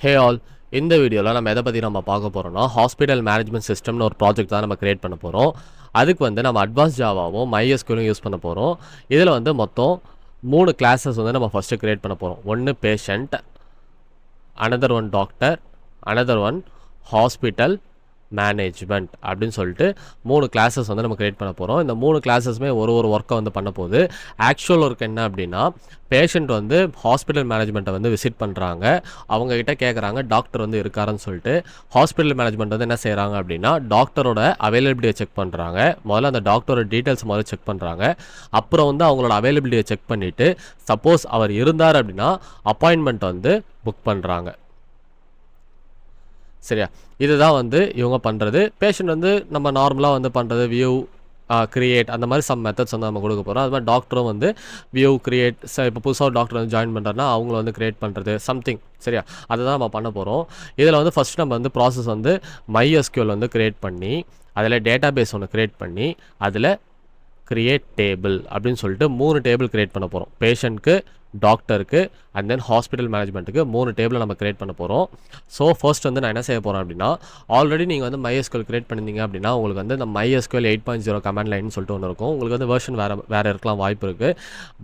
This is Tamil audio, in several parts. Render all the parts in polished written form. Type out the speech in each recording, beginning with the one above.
ஹே ஆல், இந்த வீடியோவில் நம்ம எதை பற்றி நம்ம பார்க்க போகிறோம்னா ஹாஸ்பிட்டல் மேனேஜ்மெண்ட் சிஸ்டம்னு ஒரு ப்ராஜெக்ட் தான் நம்ம கிரியேட் பண்ண போகிறோம். அதுக்கு நம்ம அட்வான்ஸ் ஜாவாவும் MySQLும் யூஸ் பண்ண போகிறோம். இதில் மொத்தம் 3 கிளாஸஸ் நம்ம ஃபஸ்ட்டு கிரியேட் பண்ண போகிறோம். ஒன்று patient, another one doctor, another one hospital management அப்படின்னு சொல்லிட்டு 3 கிளாஸஸ் நம்ம கிரியேட் பண்ண போகிறோம். இந்த 3 கிளாஸஸுமே ஒரு ஒர்க்கை பண்ண போகுது. ஆக்சுவல் ஒர்க் என்ன அப்படின்னா, பேஷண்ட் ஹாஸ்பிட்டல் மேனேஜ்மெண்ட்டை விசிட் பண்ணுறாங்க. அவங்கக்கிட்ட கேட்குறாங்க டாக்டர் இருக்காருன்னு சொல்லிட்டு. ஹாஸ்பிட்டல் மேனேஜ்மெண்ட் என்ன செய்கிறாங்க அப்படின்னா, டாக்டரோட அவைலபிலிட்டியை செக் பண்ணுறாங்க. முதல்ல அந்த டாக்டரோட டீட்டெயில்ஸ் முதல்ல செக் பண்ணுறாங்க. அப்புறம் அவங்களோட அவைலபிலிட்டியை செக் பண்ணிவிட்டு, சப்போஸ் அவர் இருந்தார் அப்படின்னா அப்பாயின்மெண்ட் புக் பண்ணுறாங்க. சரியா, இதுதான் இவங்க பண்ணுறது. பேஷண்ட் நம்ம நார்மலாக பண்ணுறது வியூ, கிரியேட், அந்த மாதிரி சம் மெத்தட்ஸ் நம்ம கொடுக்க போகிறோம். அது மாதிரி டாக்டரும் வியூ, கிரியேட், இப்போ புதுசாக டாக்டர் ஜாயின் பண்ணுறாருன்னா அவங்கள கிரியேட் பண்ணுறது சம்திங். சரியா, அதை தான் நம்ம பண்ண போகிறோம். இதில் ஃபஸ்ட் நம்ம ப்ராசஸ் MySQL கிரியேட் பண்ணி, அதில் டேட்டா பேஸ் ஒன்று கிரியேட் பண்ணி, அதில் கிரியேட் டேபிள் அப்படின்னு சொல்லிட்டு 3 டேபிள் கிரியேட் பண்ண போகிறோம். பேஷண்ட்க்கு, டாக்டருக்கு அண்ட் தென் ஹாஸ்பிட்டல் மேனேஜ்மெண்ட்டுக்கு 3 டேபிளை நம்ம கிரியேட் பண்ண போகிறோம். ஸோ ஃபர்ஸ்ட் நான் என்ன செய்ய போகிறேன் அப்படின்னா, ஆல்ரெடி நீங்கள் MySQL கிரியேட் பண்ணியிருந்தீங்க அப்படின்னா உங்களுக்கு இந்த MySQL 8.0 கமாண்ட் லைன் சொல்லிட்டு ஒன்று இருக்கும். உங்களுக்கு வெர்ஷன் வேறு இருக்கலாம், வாய்ப்பு இருக்குது.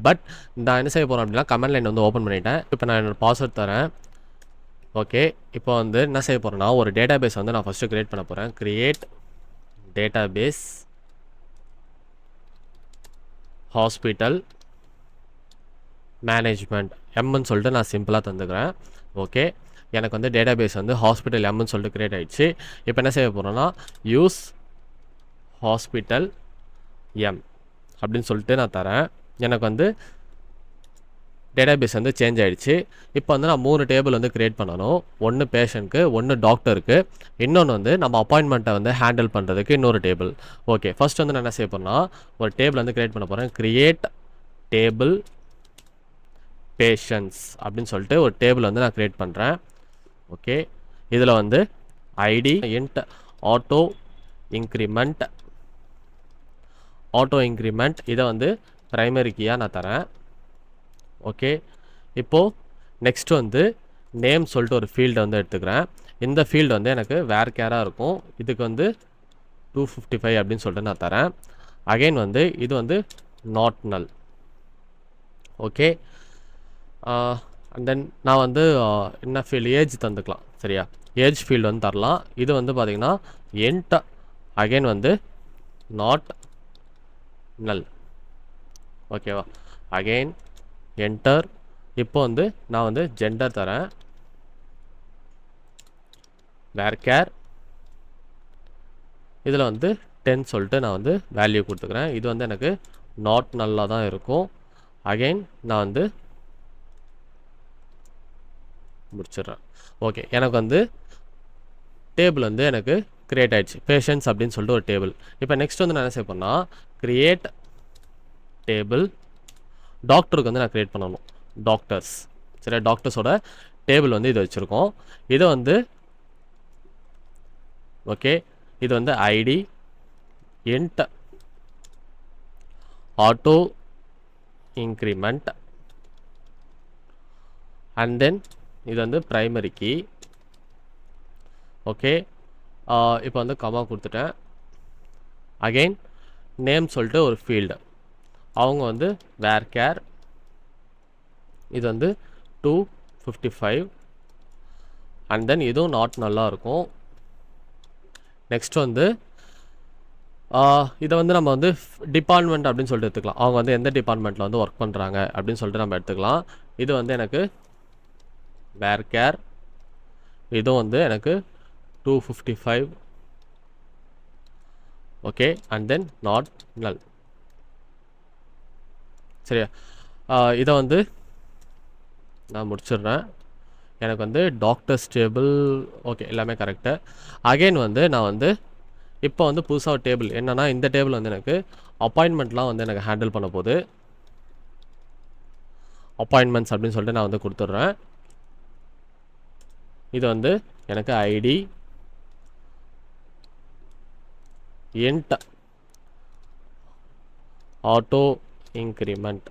பட் நான் என்ன செய்ய போகிறேன் அப்படின்னா, கமாண்ட் லைன் ஓப்பன் பண்ணிட்டேன். இப்போ நான் என்னோட பாஸ்வேர்ட் தரேன். ஓகே, இப்போ என்ன செய்ய போகிறேன்னா, ஒரு டேட்டா பேஸ் நான் ஃபஸ்ட்டு கிரியேட் பண்ண போகிறேன். Create database hospital management எம்னு சொல்லிட்டு நான் சிம்பிளாக தந்துக்கிறேன். ஓகே, எனக்கு டேட்டா பேஸ் ஹாஸ்பிட்டல் எம்னு சொல்லிட்டு கிரியேட் ஆகிடுச்சு. இப்போ என்ன செய்ய போகிறோன்னா, யூஸ் ஹாஸ்பிட்டல் எம் அப்படின்னு சொல்லிட்டு நான் தரேன். எனக்கு டேட்டா பேஸ் சேஞ்ச் ஆகிடுச்சு. இப்போ நான் 3 டேபிள் கிரியேட் பண்ணணும். ஒன்று பேஷண்ட்க்கு, ஒன்று டாக்டருக்கு, இன்னொன்று நம்ம அப்பாயின்மெண்ட்டை ஹேண்டில் பண்ணுறதுக்கு இன்னொரு டேபிள். ஓகே, ஃபர்ஸ்ட் நான் என்ன செய்ய போகிறேன்னா, ஒரு டேபிள் கிரியேட் பண்ண போகிறேன். கிரியேட் டேபிள் பேஷண்ட்ஸ் அப்படின்னு சொல்லிட்டு ஒரு டேபிள் நான் கிரியேட் பண்ணுறேன். ஓகே, இதில் ஐடி இன்ட் ஆட்டோ இன்க்ரிமெண்ட் இதை ப்ரைமரி கீயாக நான் தரேன். ஓகே, இப்போது நெக்ஸ்ட் நேம் சொல்லிட்டு ஒரு ஃபீல்டை எடுத்துக்கிறேன். இந்த ஃபீல்டு எனக்கு வேர் கேராக இருக்கும். இதுக்கு 255 அப்படின்னு சொல்லிட்டு நான் தரேன். அகைன் இது நாட் நல். ஓகே, அண்ட் தென் நான் என்ன ஃபீல்டு, ஏஜ் தந்துக்கலாம். சரியா, ஏஜ் ஃபீல்டு தரலாம். இது பார்த்திங்கன்னா என்ட் அகைன் நாட் நல். ஓகேவா, அகைன் என்டர். இப்போ நான் ஜெண்டர் தரேன். வேர்கேர் இதில் 10 சொல்லிட்டு நான் வேல்யூ கொடுத்துக்கிறேன். இது எனக்கு நாட் நல்லாக தான் இருக்கும். அகைன் நான் முடிச்சிடுறேன். ஓகே, எனக்கு டேபிள் எனக்கு கிரியேட் ஆகிடுச்சு. பேஷண்ட்ஸ் அப்படின்னு சொல்லிட்டு ஒரு டேபிள். இப்போ நெக்ஸ்ட் நான் என்ன செய்ய போகிறேன்னா, கிரியேட் டேபிள் டாக்டருக்கு நான் கிரியேட் பண்ணணும். டாக்டர்ஸ். சரியா, டாக்டர்ஸோட டேபிள் இது வச்சுருக்கோம். இதை ஓகே, இது ID int auto increment and then இது ப்ரைமரி கீ. ஓகே, இப்போ கமா கொடுத்துட்டேன். அகெயின் நேம் சொல்லிட்டு ஒரு ஃபீல்டு, அவங்க வேர் கேர், இது 255 அண்ட் தென் இதுவும் நாட் நல்லா இருக்கும். நெக்ஸ்ட் இதை நம்ம டிபார்ட்மெண்ட் அப்படின்னு சொல்லிட்டு எடுத்துக்கலாம். அவங்க எந்த டிபார்ட்மெண்ட்டில் ஒர்க் பண்ணுறாங்க அப்படின்னு சொல்லிட்டு நம்ம எடுத்துக்கலாம். இது எனக்கு வேர் கேர், இதுவும் எனக்கு 255. ஓகே, அண்ட் தென் நாட் நல். சரியா, இதை நான் முடிச்சிடுறேன். எனக்கு டாக்டர்ஸ் டேபிள் ஓகே எல்லாமே கரெக்டு. அகெயின் நான் இப்போ புதுசாக ஒரு டேபிள் என்னென்னா, இந்த டேபிள் எனக்கு அப்பாயின்மெண்ட்லாம் எனக்கு ஹேண்டில் பண்ண போகுது. அப்பாயின்மெண்ட்ஸ் அப்படின்னு சொல்லிட்டு நான் கொடுத்துட்றேன். இது எனக்கு ID int auto increment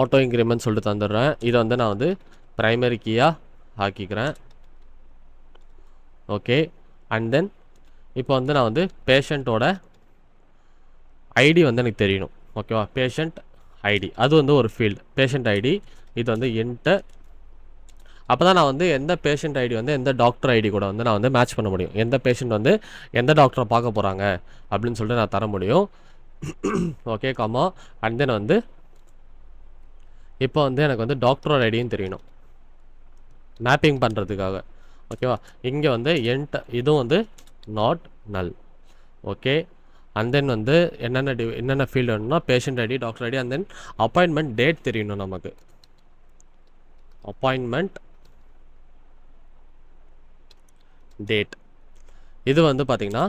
auto increment சொல்லிட்டு தந்துடுறேன். இதை வந்து நான் வந்து ப்ரைமரி கீயாக ஆக்கிக்கிறேன். ஓகே. அண்ட் தென் இப்போ வந்து நான் வந்து பேஷண்ட்டோட ஐடி வந்து எனக்கு தெரியணும். ஓகேவா? பேஷண்ட் ஐடி அது வந்து ஒரு ஃபீல்டு. பேஷண்ட் ஐடி இது வந்து என்டர். அப்போ தான் நான் வந்து எந்த பேஷண்ட் ஐடி வந்து எந்த டாக்டர் ஐடி கூட வந்து நான் வந்து மேட்ச் பண்ண முடியும். எந்த பேஷண்ட் வந்து எந்த டாக்டரை பார்க்க போகிறாங்க அப்படின்னு சொல்லிட்டு நான் தர முடியும். Okay gamma. அண்ட் தென் வந்து இப்போ வந்து எனக்கு வந்து டாக்டரோட ஐடியும் தெரியணும் மேப்பிங் பண்ணுறதுக்காக. ஓகேவா? இங்கே வந்து இதுவும் வந்து நாட் நல். ஓகே. அண்ட் தென் வந்து என்னென்ன ஃபீல்டு வேணும்னா patient ID, doctor ID, and then appointment date தெரியணும் நமக்கு. அப்பாயின்மெண்ட் டேட் இது வந்து பார்த்திங்கன்னா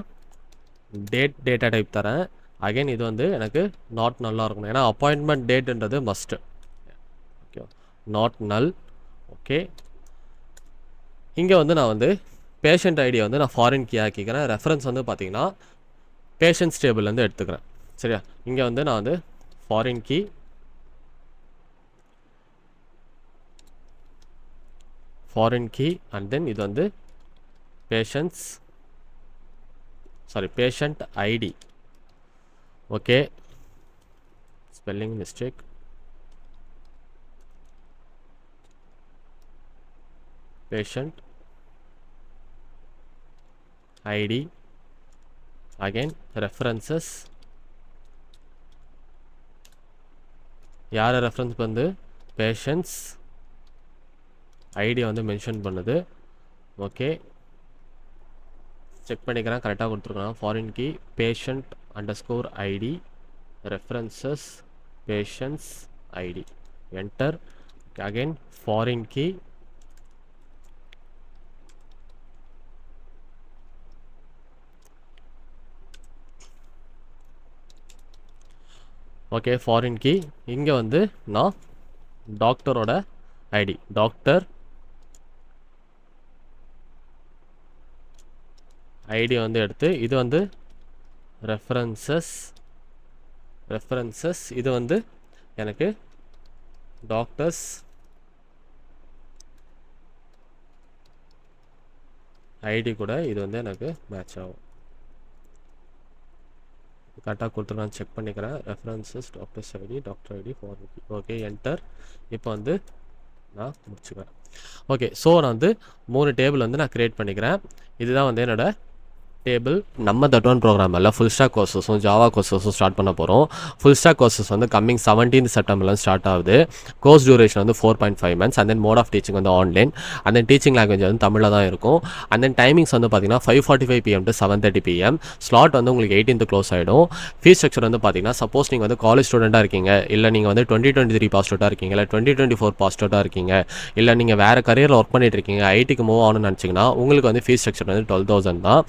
டேட்டா டைப் தரேன். அகைன் இது வந்து எனக்கு நாட் நல்லா இருக்கணும். ஏன்னா அப்பாயின்மெண்ட் டேட்ன்றது must. Okay. Not null. Okay. இங்கே வந்து நான் வந்து பேஷண்ட் ஐடியை வந்து நான் ஃபாரின் கீ ஆக்கிக்கிறேன். ரெஃபரன்ஸ் வந்து பார்த்திங்கன்னா பேஷண்ட்ஸ் டேபிள்லேருந்து எடுத்துக்கிறேன். சரியா? இங்கே வந்து நான் வந்து ஃபாரின் கீ அண்ட் தென் இது வந்து patient ID. Okay. Spelling mistake. Patient ID again references. யார் ரெஃபரன்ஸ் வந்து பேஷண்ட்ஸ் ஐடி வந்து மென்ஷன் பண்ணுது. ஓகே. செக் பண்ணிக்கிறேன் கரெக்டாக கொடுத்துருக்கேன். Foreign key patient underscore ID references patients ID enter. Again foreign key okay. Foreign key இங்கே வந்து நான் டாக்டரோட ஐடி டாக்டர் ஐடி வந்து எடுத்து இது வந்து ரெஃபரன்சஸ் இது வந்து எனக்கு டாக்டர்ஸ் ஐடி கூட இது வந்து எனக்கு மேட்ச் ஆகும். கரெக்டாக கொடுத்துருக்கான்னு செக் பண்ணிக்கிறேன். References doctors ID doctor ID foreign key. Okay. Enter. இப்போ வந்து நான் முடிச்சுக்கிறேன். ஓகே. ஸோ நான் வந்து 3 டேபிள் வந்து நான் க்ரியேட் பண்ணிக்கிறேன். இதுதான் வந்து என்னோட டேபிள். நம்ம தட்வான் ப்ரோக்ராமில் ஃபுல் ஸ்டாக் கோர்சஸும் ஜாவா கோர்சஸும் ஸ்டார்ட் பண்ண போகிறோம். ஃபுல் ஸ்டாக் கோர்சஸ் வந்து கம்மிங் 17 செப்டம்பர்லாம் ஸ்டார்ட் ஆகுது. கோர்ஸ் டியூரேஷன் வந்து 4.5 months. And then mode of teaching வந்து online. And then teaching language வந்து தமிழில் தான் இருக்கும். அண்ட் தென் டைமிங்ஸ் வந்து பார்த்தீங்கன்னா 5:45 PM to 7:30 PM. ஸ்லாட் வந்து உங்களுக்கு 18th க்ளோஸ் ஆகிடும். ஃபீஸ் ஸ்ட்ரக்சர் வந்து பார்த்தீங்கன்னா சப்போஸ் நீங்கள் வந்து காலேஜ் ஸ்டூடெண்ட்டாக இருக்கீங்க, இல்லை நீங்கள் வந்து 2023 பாஸ் அவுட்டாக இருக்கீங்க, இல்லை 2024 பாஸ் அவுட்டாக இருக்கீங்க, இல்லை நீங்கள் வேறு கரியரில் ஒர்க் பண்ணிட்டு இருக்கீங்க, ஐடிக்கு மூவ் ஆகணும்னு நினச்சிங்கன்னா உங்களுக்கு வந்து ஃபீஸ் ஸ்ட்ரக்சர் வந்து 12,000 தான்.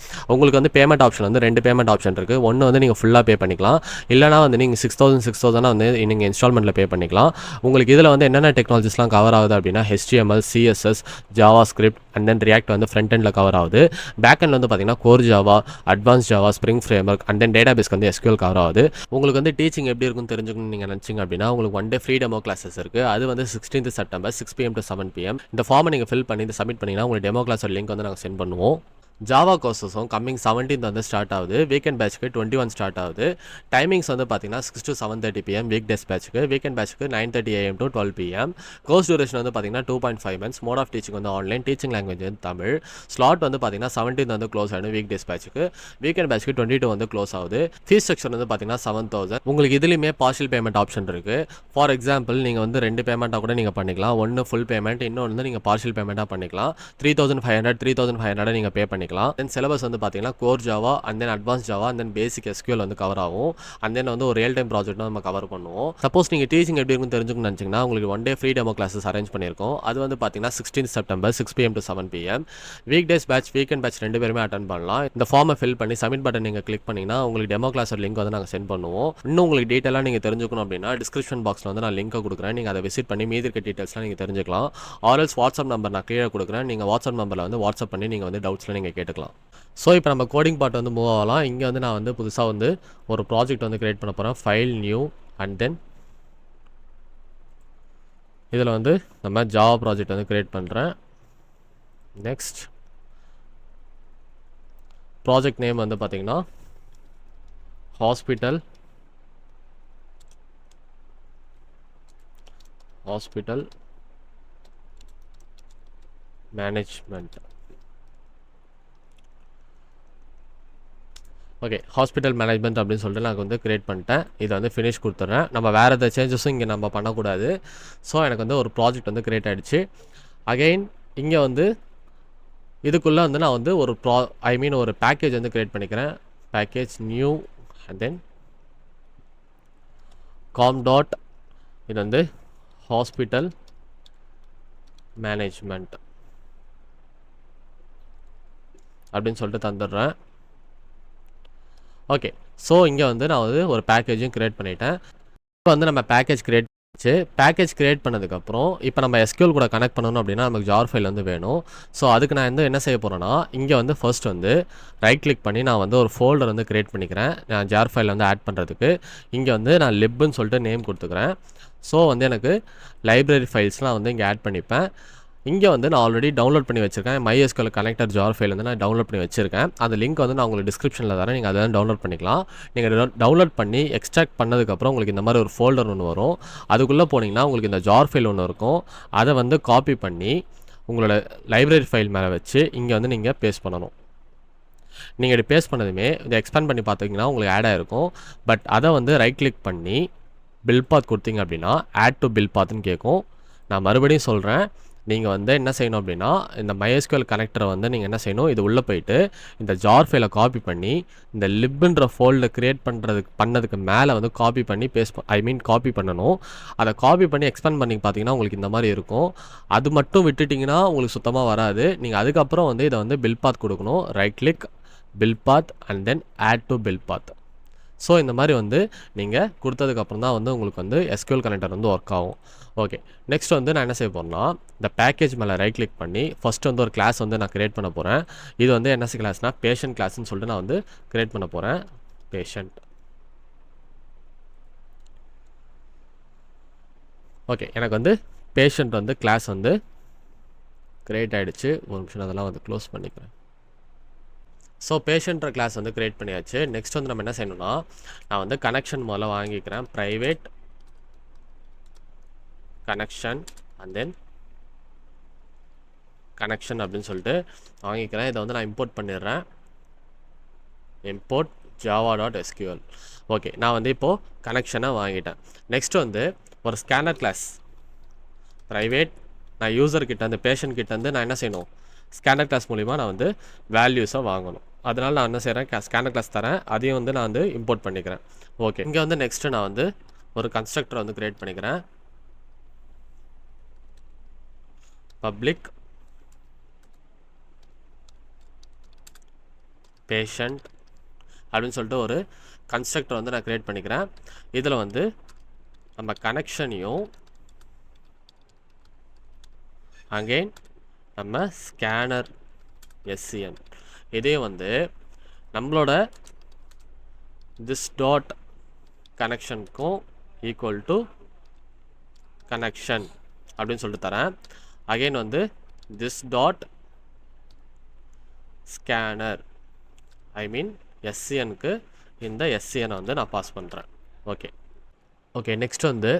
உங்களுக்கு வந்து பேமெண்ட் ஆப்ஷன் வந்து 2 பேமெண்ட் ஆப்ஷன் இருக்குது. ஒன்று வந்து நீங்கள் ஃபுல்லாக பே பண்ணிக்கலாம், இல்லைனா வந்து நீங்கள் 6,000 வந்து நீங்கள் இன்ஸ்டால்மெண்ட்டில் பே பண்ணிக்கலாம். உங்களுக்கு இதில் வந்து என்னென்ன டெக்னாலஜிஸ்லாம் கவர் ஆகுது அப்படின்னா HTML, CSS, JavaScript and then react வந்து ஃப்ரண்ட் எண்டில் கவர் ஆகுது. பேக் எண்ட் வந்து பார்த்தீங்கன்னா core Java, advance Java, spring framework and then டேட்டாபேஸ்க்கு வந்து SQL கவர் ஆகுது. உங்களுக்கு வந்து டீச்சிங் எப்படி இருக்குன்னு தெரிஞ்சுக்கணும்னு நீங்கள் நினச்சிங்க அப்படின்னா உங்களுக்கு 1 day ஃப்ரீ டெமோ கிளாஸஸ் இருக்குது. அது வந்து 16th September 6 PM to 7 PM. இந்த ஃபார்மை நீங்கள் ஃபில் பண்ணி சப்மிட் பண்ணிங்கன்னா உங்களுக்கு டெமோ கிளாஸோட லிங்க் வந்து நாங்கள் சென்ட் பண்ணுவோம். ஜாவா கோர்சஸும் கம்மிங் 17th வந்து ஸ்டார்ட் ஆகுது. வீக்கெண்ட் பேட்ச்க்கு 21 ஸ்டார்ட் ஆகுது. டைமிங்ஸ் வந்து பார்த்தீங்கன்னா 6 to 7:30 PM வீக் டேஸ் பேட்ச்க்கு. வீக்கெண்ட் பேட்ச்க்கு 9:30 AM to 12 PM. Course duration வந்து பார்த்தீங்கன்னா 2.5 months. மோட் ஆஃப் டீச்சிங் வந்து ஆன்லைன். டீச்சிங் லாங்குவேஜ் வந்து தமிழ். ஸ்லாட் வந்து பார்த்தீங்கன்னா 17th வந்து க்ளோஸ் ஆகிடும் வீக் டேஸ் பேட்ச்க்கு. வீக்கெண்ட் பேட்ச்க்கு 22 வந்து க்ளோஸ் ஆகுது. ஃபீஸ் ஸ்ட்ரக்சர் வந்து பார்த்தீங்கன்னா 7,000. உங்களுக்கு இதுலேயுமே பார்ஷியல் பேமெண்ட் ஆப்ஷன் இருக்குது. ஃபார் எக்ஸாம்பிள் நீங்கள் வந்து 2 பேமெண்ட்டாக கூட நீங்கள் பண்ணிக்கலாம். ஒன்று ஃபுல் பேமெண்ட், இன்னொன்று வந்து நீங்கள் பார்ஷியல் பேமெண்ட்டாக பண்ணிக்கலாம். 3,500 நீங்கள் பே பண்ணிக்கலாம். தென் சிலபஸ் வந்து பார்த்தீங்கன்னா core Java and then advance Java and then basic SQL வந்து கவர் ஆகும். அண்ட் தென் வந்து ஒரு ரியல் டைம் ப்ராஜெக்ட் நம்ம கவர் பண்ணுவோம். சப்போஸ் நீங்கள் டீச்சிங் எப்படி இருக்குன்னு தெரிஞ்சுக்கணும்னு நினச்சிங்கன்னா உங்களுக்கு 1 day free demo classes arrange பண்ணியிருக்கோம். அது வந்து பார்த்தீங்கன்னா 16th September 6 PM to 7 PM. Week days batch, weekend batch 2 பேருமே அட்டன் பண்ணலாம். இந்த ஃபார்மை ஃபில் பண்ணி சப்மிட் பட்டன் நீங்கள் கிளிக் பண்ணிங்கன்னா உங்களுக்கு டெமோ கிளாஸோட லிங்க் வந்து நாங்கள் சென்ட் பண்ணுவோம். இன்னும் உங்களுக்கு டீட்டெயிலாக நீங்கள் தெரிஞ்சுக்கணும் அப்படின்னா டிஸ்கிரிப்ஷன் பாக்ஸில் வந்து நான் லிங்க்கை கொடுக்குறேன். நீங்கள் அதை விசிட் பண்ணி மீதி இருக்க டீட்டெயில்ஸ்லாம் நீங்கள் தெரிஞ்சுக்கலாம். ஆர்எல்ஸ் வாட்ஸ்அப் நம்பர் நான் கீழே கொடுக்குறேன். நீங்கள் வாட்ஸ்அப் நம்பரில் வந்து வாட்ஸ்அப் பண்ணி நீங்கள் வந்து டவுட்ஸ்லாம் நீங்கள் கேட்டுக்கலாம். ஸோ இப்போ நம்ம கோடிங் பார்ட் வந்து மூவ் ஆகலாம். இங்கே வந்து நான் வந்து புதுசாக வந்து ஒரு ப்ராஜெக்ட் வந்து கிரியேட் பண்ண போகிறேன். ஃபைல் நியூ அண்ட் தென் இதில் வந்து நம்ம ஜாவா ப்ராஜெக்ட் வந்து க்ரியேட் பண்ணுறேன். நெக்ஸ்ட் ப்ராஜெக்ட் நேம் வந்து பார்த்திங்கன்னா hospital management. Okay, hospital management அப்படின்னு சொல்லிட்டு நான் வந்து க்ரியேட் பண்ணிட்டேன். இதை வந்து ஃபினிஷ் கொடுத்துட்றேன். நம்ம வேறு எந்த சேஞ்சஸும் இங்கே நம்ம பண்ணக்கூடாது. ஸோ எனக்கு வந்து ஒரு ப்ராஜெக்ட் வந்து க்ரியேட் ஆகிடுச்சு. அகெயின் இங்கே வந்து இதுக்குள்ளே வந்து நான் வந்து ஒரு ஒரு பேக்கேஜ் வந்து க்ரியேட் பண்ணிக்கிறேன். Package new and then com dot இது வந்து ஹாஸ்பிட்டல் மேனேஜ்மெண்ட் அப்படின்னு சொல்லிட்டு தந்துடுறேன். ஓகே, ஸோ இங்கே வந்து நான் வந்து ஒரு பேக்கேஜும் க்ரியேட் பண்ணிட்டேன். இப்போ வந்து நம்ம பேக்கேஜ் க்ரியேட் பண்ணதுக்கப்புறம் இப்போ நம்ம SQL கூட கனெக்ட் பண்ணணும் அப்படின்னா நமக்கு ஜார் ஃபைல் வந்து வேணும். ஸோ அதுக்கு நான் வந்து என்ன செய்ய போகிறேன்னா, இங்கே வந்து ஃபர்ஸ்ட் வந்து ரைட் கிளிக் பண்ணி நான் வந்து ஒரு ஃபோல்டர் வந்து க்ரியேட் பண்ணிக்கிறேன். நான் ஜார் ஃபைல் வந்து ஆட் பண்ணுறதுக்கு இங்கே வந்து நான் லிப்னு சொல்லிட்டு நேம் கொடுத்துக்கிறேன். ஸோ வந்து எனக்கு லைப்ரரி ஃபைல்ஸ்லாம் வந்து இங்கே ஆட் பண்ணிப்பேன். இங்கே வந்து நான் ஆல்ரெடி டவுன்லோட் பண்ணி வச்சுருக்கேன். MySQL கனெக்டர் ஜார் ஃபைல் வந்து நான் டவுன்லோட் பண்ணி வச்சுருக்கேன். அந்த லிங்க் வந்து நான் உங்களுக்கு டிஸ்கிரிப்ஷனில் தரேன். நீங்கள் அதை டவுன்லோட் பண்ணிக்கலாம். நீங்கள் டவுன்லோட் பண்ணி எக்ஸ்ட்ராக்ட் பண்ணதுக்கப்புறம் உங்களுக்கு இந்த மாதிரி ஒரு ஃபோல்டர் ஒன்று வரும். அதுக்குள்ளே போனீங்கன்னா உங்களுக்கு இந்த ஜார் ஃபைல் ஒன்று இருக்கும். அதை வந்து காப்பி பண்ணி உங்களோட லைப்ரரி ஃபைல் மேலே வச்சு இங்கே வந்து நீங்கள் பேஸ்ட் பண்ணணும். நீங்கள் இப்படி பேஸ்ட் பண்ணதுமே இதை எக்ஸ்பேண்ட் பண்ணி பார்த்தீங்கன்னா உங்களுக்கு ஆட் ஆகிருக்கும். பட் அதை வந்து ரைட் கிளிக் பண்ணி பில் பாத் கொடுத்தீங்க அப்படின்னா ஆட் டு பில் பாத்னு கேட்கும். நான் மறுபடியும் சொல்கிறேன், நீங்கள் வந்து என்ன செய்யணும் அப்படின்னா இந்த MySQL கனெக்டரை வந்து நீங்கள் என்ன செய்யணும், இது உள்ளே போயிட்டு இந்த ஜார் ஃபைலை காப்பி பண்ணி இந்த லிப்ன்ற ஃபோல்டை க்ரியேட் பண்ணதுக்கு மேலே வந்து காப்பி பண்ணி காப்பி பண்ணணும். அதை காப்பி பண்ணி எக்ஸ்பேண்ட் பண்ணி பார்த்தீங்கன்னா உங்களுக்கு இந்த மாதிரி இருக்கும். அது மட்டும் விட்டுட்டிங்கன்னா உங்களுக்கு சுத்தமாக வராது. நீங்கள் அதுக்கப்புறம் வந்து இதை வந்து பில் பாத் கொடுக்கணும். Right click build path and then add to build path. So இந்த மாதிரி வந்து நீங்கள் கொடுத்ததுக்கப்புறம் தான் வந்து உங்களுக்கு வந்து SQL கனெக்டர் வந்து ஒர்க் ஆகும். ஓகே, நெக்ஸ்ட் வந்து நான் என்ன செய்ய போகிறேன்னா, இந்த பேக்கேஜ் மேலே ரைட் கிளிக் பண்ணி ஃபஸ்ட்டு வந்து ஒரு கிளாஸ் வந்து நான் க்ரியேட் பண்ண போகிறேன். இது வந்து என்ன கிளாஸ்னால் பேஷண்ட் கிளாஸ்ன்னு சொல்லிட்டு நான் வந்து க்ரியேட் பண்ண போகிறேன். பேஷண்ட். ஓகே, எனக்கு வந்து பேஷண்ட் வந்து கிளாஸ் வந்து க்ரியேட் ஆகிடுச்சு. ஒரு நிமிஷம் அதெல்லாம் வந்து க்ளோஸ் பண்ணிக்கிறேன். ஸோ பேஷண்ட்ற கிளாஸ் வந்து க்ரியேட் பண்ணியாச்சு. நெக்ஸ்ட் வந்து நம்ம என்ன செய்யணும்னா, நான் வந்து கனெக்ஷன் முதல்ல வாங்கிக்கிறேன். Private connection and then connection அப்படின்னு சொல்லிட்டு வாங்கிக்கிறேன். இதை வந்து நான் இம்போர்ட் பண்ணிடுறேன். Import java.sql. ஓகே, நான் வந்து இப்போது கனெக்ஷனை வாங்கிட்டேன். நெக்ஸ்ட் வந்து ஒரு ஸ்கேனர் கிளாஸ் ப்ரைவேட், நான் யூசர்கிட்ட அந்த பேஷண்ட் கிட்ட வந்து நான் என்ன செய்யணும், ஸ்கேனர் கிளாஸ் மூலிமா நான் வந்து வேல்யூஸை வாங்கணும். அதனால் நான் என்ன செய்கிறேன், ஸ்கேனர் கிளாஸ் தரேன். அதையும் வந்து நான் வந்து இம்போர்ட் பண்ணிக்கிறேன். ஓகே, இங்கே வந்து நெக்ஸ்ட்டு நான் வந்து ஒரு கன்ஸ்ட்ரக்டரை வந்து க்ரியேட் பண்ணிக்கிறேன். பப்ளிக் பேஷண்ட் அப்படின்னு சொல்லிட்டு ஒரு கன்ஸ்ட்ரக்டர் வந்து நான் க்ரியேட் பண்ணிக்கிறேன். இதில் வந்து நம்ம கனெக்ஷனையும் அகெயின் நம்ம ஸ்கேனர் SCN இதையும் வந்து நம்மளோட திஸ் டாட் கனெக்ஷனுக்கும் ஈக்குவல் டு கனெக்ஷன் அப்படின்னு சொல்லிட்டு தரேன். அகெயின் வந்து திஸ் டாட் ஸ்கேனர் SCNக்கு இந்த SCN வந்து நான் பாஸ் பண்ணுறேன். ஓகே, நெக்ஸ்ட் வந்து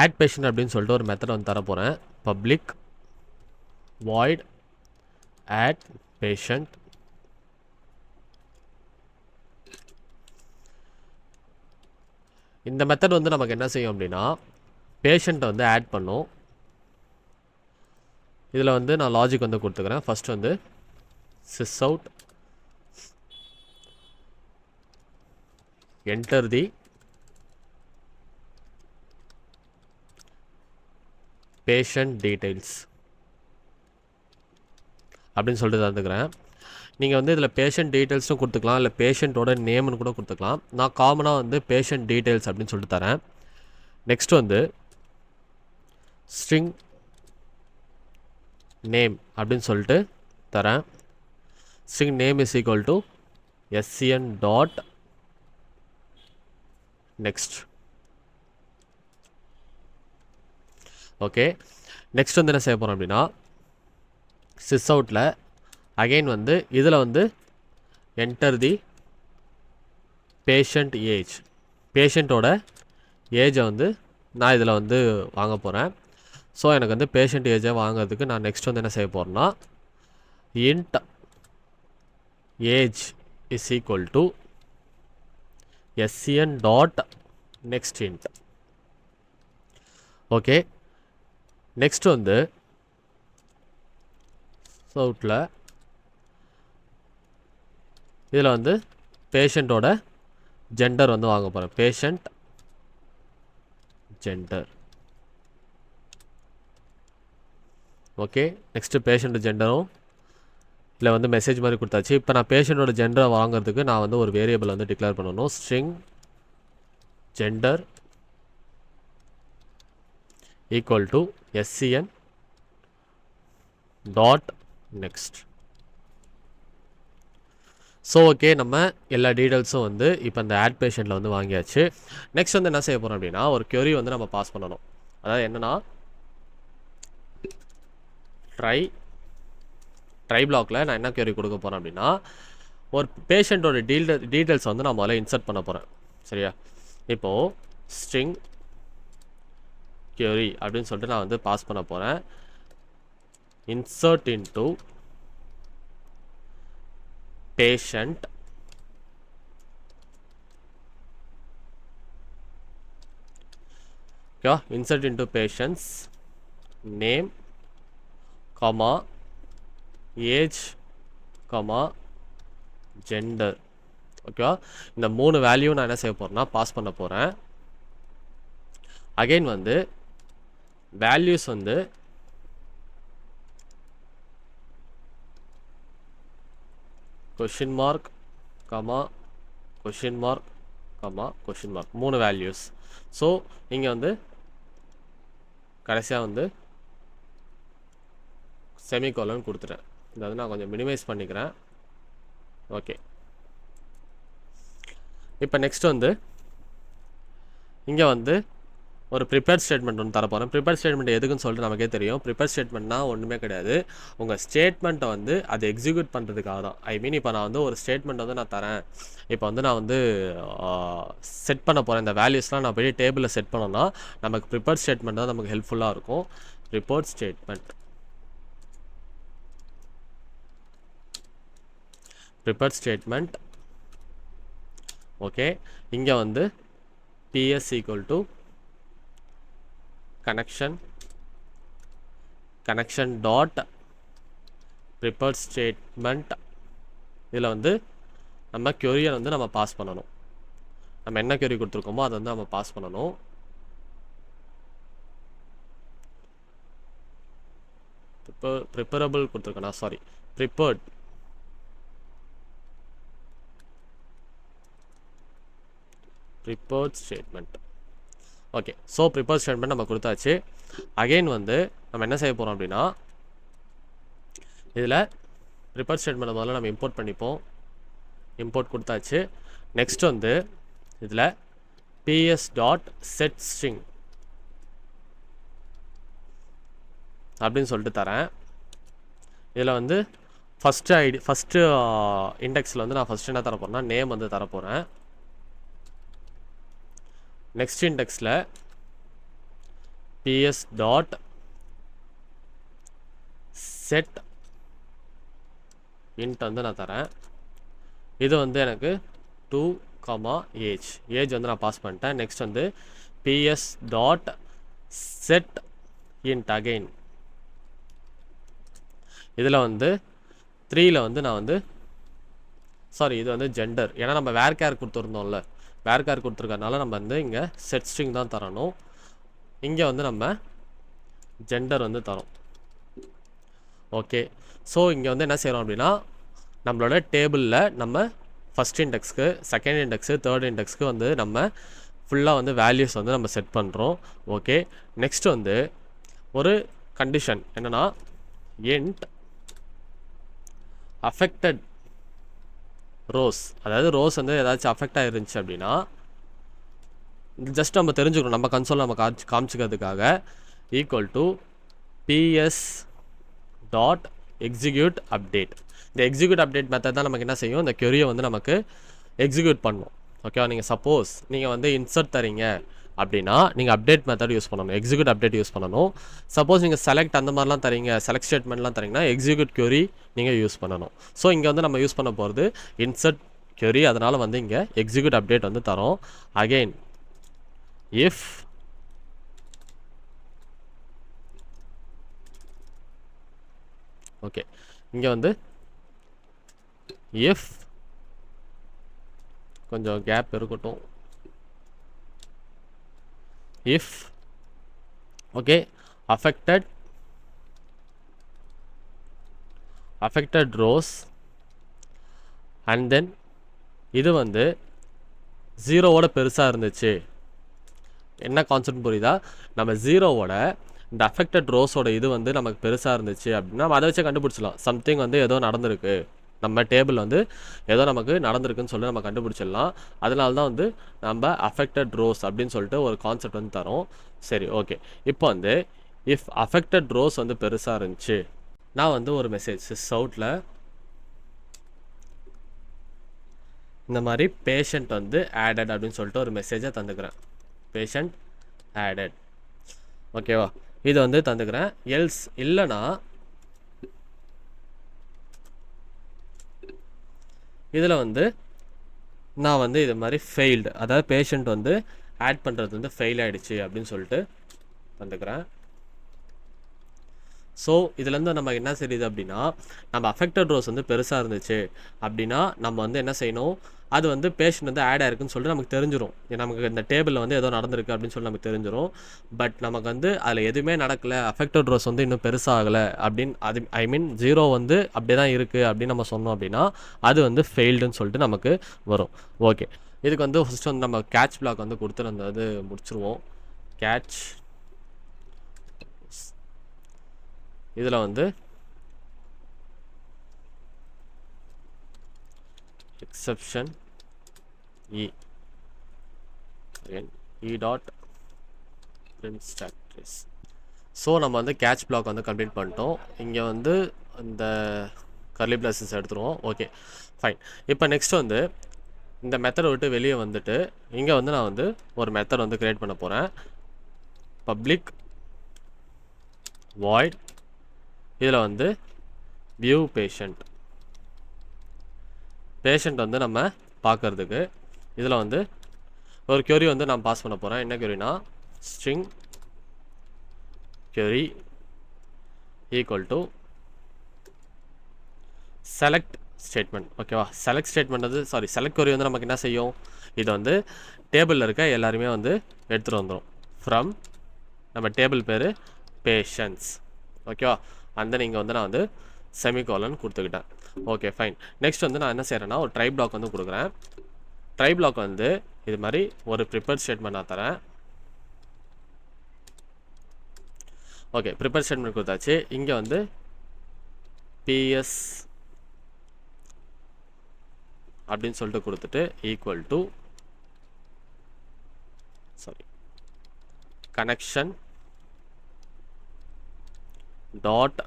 ஆட் பேஷண்ட் அப்படின்னு சொல்லிட்டு ஒரு மெத்தட் வந்து தர போகிறேன். Public void add patient. இந்த மெத்தட் வந்து நமக்கு என்ன செய்யும் அப்படின்னா, பேஷண்ட்டை வந்து ஆட் பண்ணும். இதில் வந்து நான் லாஜிக் வந்து கொடுத்துக்கிறேன். ஃபர்ஸ்ட் வந்து sys out enter the patient details அப்படின்னு சொல்லிட்டு தந்துக்கிறேன். நீங்கள் வந்து இதில் பேஷண்ட் டீட்டெயில்ஸும் கொடுத்துக்கலாம், இல்லை பேஷண்ட்டோட நேம்னு கூட கொடுத்துக்கலாம். நான் காமனாக வந்து பேஷண்ட் டீட்டெயில்ஸ் அப்படின்னு சொல்லிட்டு தரேன். நெக்ஸ்ட் வந்து ஸ்ட்ரிங் நேம் அப்படின்னு சொல்லிட்டு தரேன். String name is equal to SCN dot next. Okay. Next வந்து என்ன செய்ய போகிறோம் அப்படின்னா சிஸ் அவுட்டில் அகெயின் வந்து இதில் வந்து என்டர் தி பேஷண்ட் ஏஜ். பேஷண்ட்டோட ஏஜை வந்து நான் இதில் வந்து வாங்க போகிறேன். ஸோ எனக்கு வந்து பேஷண்ட் ஏஜை வாங்கிறதுக்கு நான் நெக்ஸ்ட் வந்து என்ன செய்ய போகிறேன்னா int age is equal to SCN dot next int. Okay. Next வந்து அவுட்டில் இதில் வந்து பேஷண்ட்டோட ஜெண்டர் வந்து வாங்க போகிறேன். Patient gender. Okay. Next patient ஜெண்டரும் இல்லை வந்து மெசேஜ் மாதிரி கொடுத்தாச்சு. இப்போ நான் பேஷண்ட்டோட ஜெண்டரை வாங்குறதுக்கு நான் வந்து ஒரு வேரியபிள் வந்து டிக்ளேர் பண்ணணும். String gender equal to SCN dot next. So okay, நம்ம எல்லா டீட்டெயில்ஸும் வந்து இப்போ இந்த ஆட் பேஷண்ட்டில் வந்து வாங்கியாச்சு. நெக்ஸ்ட் வந்து என்ன செய்ய போகிறோம் அப்படின்னா ஒரு query வந்து நம்ம பாஸ் பண்ணணும். அதாவது என்னென்னா ட்ரை பிளாக்ல நான் என்ன query கொடுக்க போகிறேன் அப்படின்னா ஒரு பேஷண்ட்டோட டீட்டெயில்ஸ் வந்து நான் முதல்ல இன்சர்ட் பண்ண போகிறேன். சரியா? இப்போது ஸ்ட்ரிங் query அப்படின்னு சொல்லிட்டு நான் வந்து பாஸ் பண்ண போகிறேன். Insert into patient okay, insert into patients name comma age comma gender. Okay, இந்த 3 வேல்யூ நான் என்ன செய்ய போகிறேன்னா பாஸ் பண்ண போகிறேன். அகெயின் வந்து வேல்யூஸ் வந்து question mark comma question mark comma question mark 3 values. So இங்கே வந்து கடைசியாக வந்து செமிகோலன் கொடுத்துட்டேன். இதை வந்து நான் கொஞ்சம் மினிமைஸ் பண்ணிக்கிறேன். ஓகே, இப்போ நெக்ஸ்ட் வந்து இங்கே வந்து ஒரு ப்ரிப்பேர் ஸ்டேட்மெண்ட் ஒன்று தரப்போகிறேன். ப்ரிப்பேர் ஸ்டேட்மெண்ட் எதுக்குன்னு சொல்லிட்டு நமக்கே தெரியும். ப்ரிப்பேர் ஸ்டேட்மெண்ட்னா ஒன்றுமே கிடையாது, உங்கள் ஸ்டேட்மெண்ட்டை வந்து அதை எக்ஸிக்யூட் பண்ணுறதுக்காக தான். ஐ மீன் இப்போ நான் வந்து ஒரு ஸ்டேட்மெண்ட் வந்து நான் தரேன். இப்போ வந்து நான் வந்து செட் பண்ண போகிறேன். இந்த வேல்யூஸ்லாம் நான் போய் டேபிளில் செட் பண்ணோன்னா நமக்கு ப்ரிப்பேர் ஸ்டேட்மெண்ட் தான் நமக்கு ஹெல்ப்ஃபுல்லாக இருக்கும். Prepare statement okay. இங்கே வந்து PS equal to connection dot prepared statement. இதில் வந்து நம்ம query வந்து நம்ம பாஸ் பண்ணணும். நம்ம என்ன query கொடுத்துருக்கோமோ அதை வந்து நம்ம பாஸ் பண்ணணும். ப்ரிப்பரபிள் கொடுத்துருக்கேனா, sorry, prepared statement. Okay, so prepare statement நம்ம கொடுத்தாச்சு. அகெயின் வந்து நம்ம என்ன செய்ய போகிறோம் அப்படின்னா இதில் ப்ரிப்பேர் ஸ்டேட்மெண்ட் முதல்ல நம்ம இம்போர்ட் பண்ணிப்போம். இம்போர்ட் கொடுத்தாச்சு. நெக்ஸ்ட் வந்து இதில் PS டாட் செட் ஸ்ட்ரிங் அப்படின்னு சொல்லிட்டு தரேன். இதில் வந்து ஃபஸ்ட்டு இண்டெக்ஸில் வந்து நான் ஃபஸ்ட்டு என்ன தர போகிறேன்னா நேம் வந்து தரப்போகிறேன். நெக்ஸ்ட் இண்டெக்ஸில் PS டாட் செட் இன்ட் வந்து நான் தரேன். இது வந்து எனக்கு 2, ஏஜ் வந்து நான் பாஸ் பண்ணிட்டேன். நெக்ஸ்ட் வந்து PS dot set int again. இதில் வந்து 3ல் வந்து நான் வந்து சாரி, இது வந்து ஜெண்டர். ஏன்னா நம்ம வேர் கேர் கொடுத்துருந்தோம்ல, வேர் கேர் கொடுத்துருக்கறனால நம்ம வந்து இங்கே செட் ஸ்ட்ரிங் தான் தரணும். இங்கே வந்து நம்ம ஜெண்டர் வந்து தரோம். ஓகே, ஸோ இங்கே வந்து என்ன செய்கிறோம் அப்படின்னா நம்மளோட டேபிளில் நம்ம ஃபஸ்ட் இண்டெக்ஸ்க்கு, செகண்ட் இண்டெக்ஸு, தேர்ட் இண்டெக்ஸ்க்கு வந்து நம்ம ஃபுல்லாக வந்து வேல்யூஸ் வந்து நம்ம செட் பண்ணுறோம். ஓகே, நெக்ஸ்ட் வந்து ஒரு கண்டிஷன் என்னென்னா இன்ட் அஃபெக்டட் ரோஸ், அதாவது ரோஸ் வந்து ஏதாச்சும் அஃபெக்ட் ஆகிருந்துச்சு அப்படின்னா ஜஸ்ட் நம்ம தெரிஞ்சுக்கணும், நம்ம கன்சோல் நம்ம காமிச்சிக்கிறதுக்காக equal to ps dot execute update. இந்த எக்ஸிக்யூட் அப்டேட் மெத்தட் தான் நமக்கு என்ன செய்யும், இந்த query-யை வந்து நமக்கு எக்ஸிக்யூட் பண்ணும். ஓகேவா? நீங்கள் சப்போஸ் நீங்கள் வந்து இன்சர்ட் தரீங்க அப்படின்னா நீங்கள் அப்டேட் மெத்தட் யூஸ் பண்ணணும், எக்ஸிக்யூட் அப்டேட் யூஸ் பண்ணணும். சப்போஸ் நீங்கள் செலக்ட் அந்த மாதிரிலாம் தரீங்க, செலக்ட் ஸ்டேட்மெண்ட்லாம் தரீங்கன்னா எக்ஸிக்யூட் query நீங்கள் யூஸ் பண்ணணும். ஸோ இங்கே வந்து நம்ம யூஸ் பண்ண போகிறது இன்சர்ட் query, அதனால் வந்து இங்கே எக்ஸிக்யூட் அப்டேட் வந்து தரோம். அகெயின் இஃப் ஓகே, இங்கே வந்து இஃப் கொஞ்சம் கேப் இருக்கட்டும். If okay affected rows and then இது வந்து 0-ஓட பெருசாக இருந்துச்சு. என்ன கான்செப்ட் புரியுதா? நம்ம 0-ஓட இந்த அஃபெக்டட் ரோஸோட இது வந்து நமக்கு பெருசாக இருந்துச்சு அப்படின்னா நம்ம அதை வச்சு கண்டுபிடிச்சிடலாம். சம்திங் வந்து ஏதோ நடந்திருக்கு, நம்ம டேபிள் வந்து ஏதோ நமக்கு நடந்திருக்குன்னு சொல்லி நம்ம கண்டுபிடிச்சிடலாம். அதனால தான் வந்து நம்ம அஃபெக்டட் ரோஸ் அப்படின்னு சொல்லிட்டு ஒரு கான்செப்ட் வந்து தரோம். சரி, ஓகே. இப்போ வந்து இஃப் அஃபெக்டட் ரோஸ் வந்து பெருசாக இருந்துச்சு, நான் வந்து ஒரு மெசேஜ் அவுட்டில் இந்த மாதிரி பேஷண்ட் வந்து ஆடட் அப்படின்னு சொல்லிட்டு ஒரு மெசேஜை தந்துக்கிறேன். பேஷண்ட் ஆடட், ஓகேவா? இது வந்து தந்துக்கிறேன். எல்ஸ் இல்லைனா இதில் வந்து நான் வந்து இது மாதிரி ஃபெயில்டு, அதாவது பேஷண்ட் வந்து ஆட் பண்ணுறது வந்து ஃபெயில் ஆகிடுச்சு அப்படின்னு சொல்லிட்டு தந்துக்கிறேன். ஸோ இதுலேருந்து நம்ம என்ன தெரியுது அப்படின்னா, நம்ம அஃபெக்டட் ரோஸ் வந்து பெருசாக இருந்துச்சு அப்படின்னா நம்ம வந்து என்ன செய்யணும், அது வந்து பேஷண்ட் வந்து ஆட் ஆயிருக்குன்னு சொல்லிட்டு நமக்கு தெரிஞ்சிடும். நமக்கு இந்த டேபிளில் வந்து ஏதோ நடந்திருக்கு அப்படின்னு சொல்லி நமக்கு தெரிஞ்சிடும். பட் நமக்கு வந்து அதில் எதுவுமே நடக்கலை, அஃபெக்டட் ரோஸ் வந்து இன்னும் பெருசாகலை அப்படின்னு, அது ஐ மீன் 0 வந்து அப்படியே தான் இருக்குது அப்படின்னு நம்ம சொன்னோம் அப்படின்னா அது வந்து ஃபெயில்டுன்னு சொல்லிட்டு நமக்கு வரும். ஓகே, இதுக்கு வந்து ஃபஸ்ட்டு வந்து நம்ம கேட்ச் பிளாக் வந்து கொடுத்து அந்த இது முடிச்சிருவோம். கேட்ச் இதில் வந்து exception e dot print stack trace. So நம்ம வந்து கேட்ச் பிளாக் வந்து கம்ப்ளீட் பண்ணிட்டோம். இங்கே வந்து இந்த கர்லி பிளாஸஸ் எடுத்துருவோம். Okay, fine. இப்போ நெக்ஸ்ட் வந்து இந்த மெத்தடை விட்டு வெளியே வந்துட்டு இங்கே வந்து நான் வந்து ஒரு மெத்தட் வந்து க்ரியேட் பண்ண போகிறேன். பப்ளிக் வாய்ட், இதில் வந்து வியூ பேஷண்ட் வந்து நம்ம பார்க்குறதுக்கு இதில் வந்து ஒரு query வந்து நான் பாஸ் பண்ண போகிறேன். என்ன queryனா string query equal to select statement. ஓகேவா? செலக்ட் ஸ்டேட்மெண்ட் வந்து செலக்ட் query வந்து நமக்கு என்ன செய்யும், இது வந்து டேபிளில் இருக்க எல்லாருமே வந்து எடுத்துகிட்டு வந்துடும். ஃப்ரம் நம்ம டேபிள் பேர் பேஷன்ஸ். ஓகேவா? அந்த நீங்கள் வந்து நான் வந்து செமிகோலன் கொடுத்துக்கிட்டேன். Okay, fine. நெக்ஸ்ட் வந்து நான் என்ன செய்கிறேன்னா ஒரு ட்ரை பிளாக் வந்து கொடுக்குறேன். ட்ரை பிளாக் வந்து இது மாதிரி ஒரு ப்ரிப்பேர் ஸ்டேட்மெண்ட் நான் தரேன். ஓகே, ப்ரிப்பேர் ஸ்டேட்மெண்ட் கொடுத்தாச்சு. இங்கே வந்து பிஎஸ் அப்படின்னு சொல்லிட்டு கொடுத்துட்டு equal to connection dot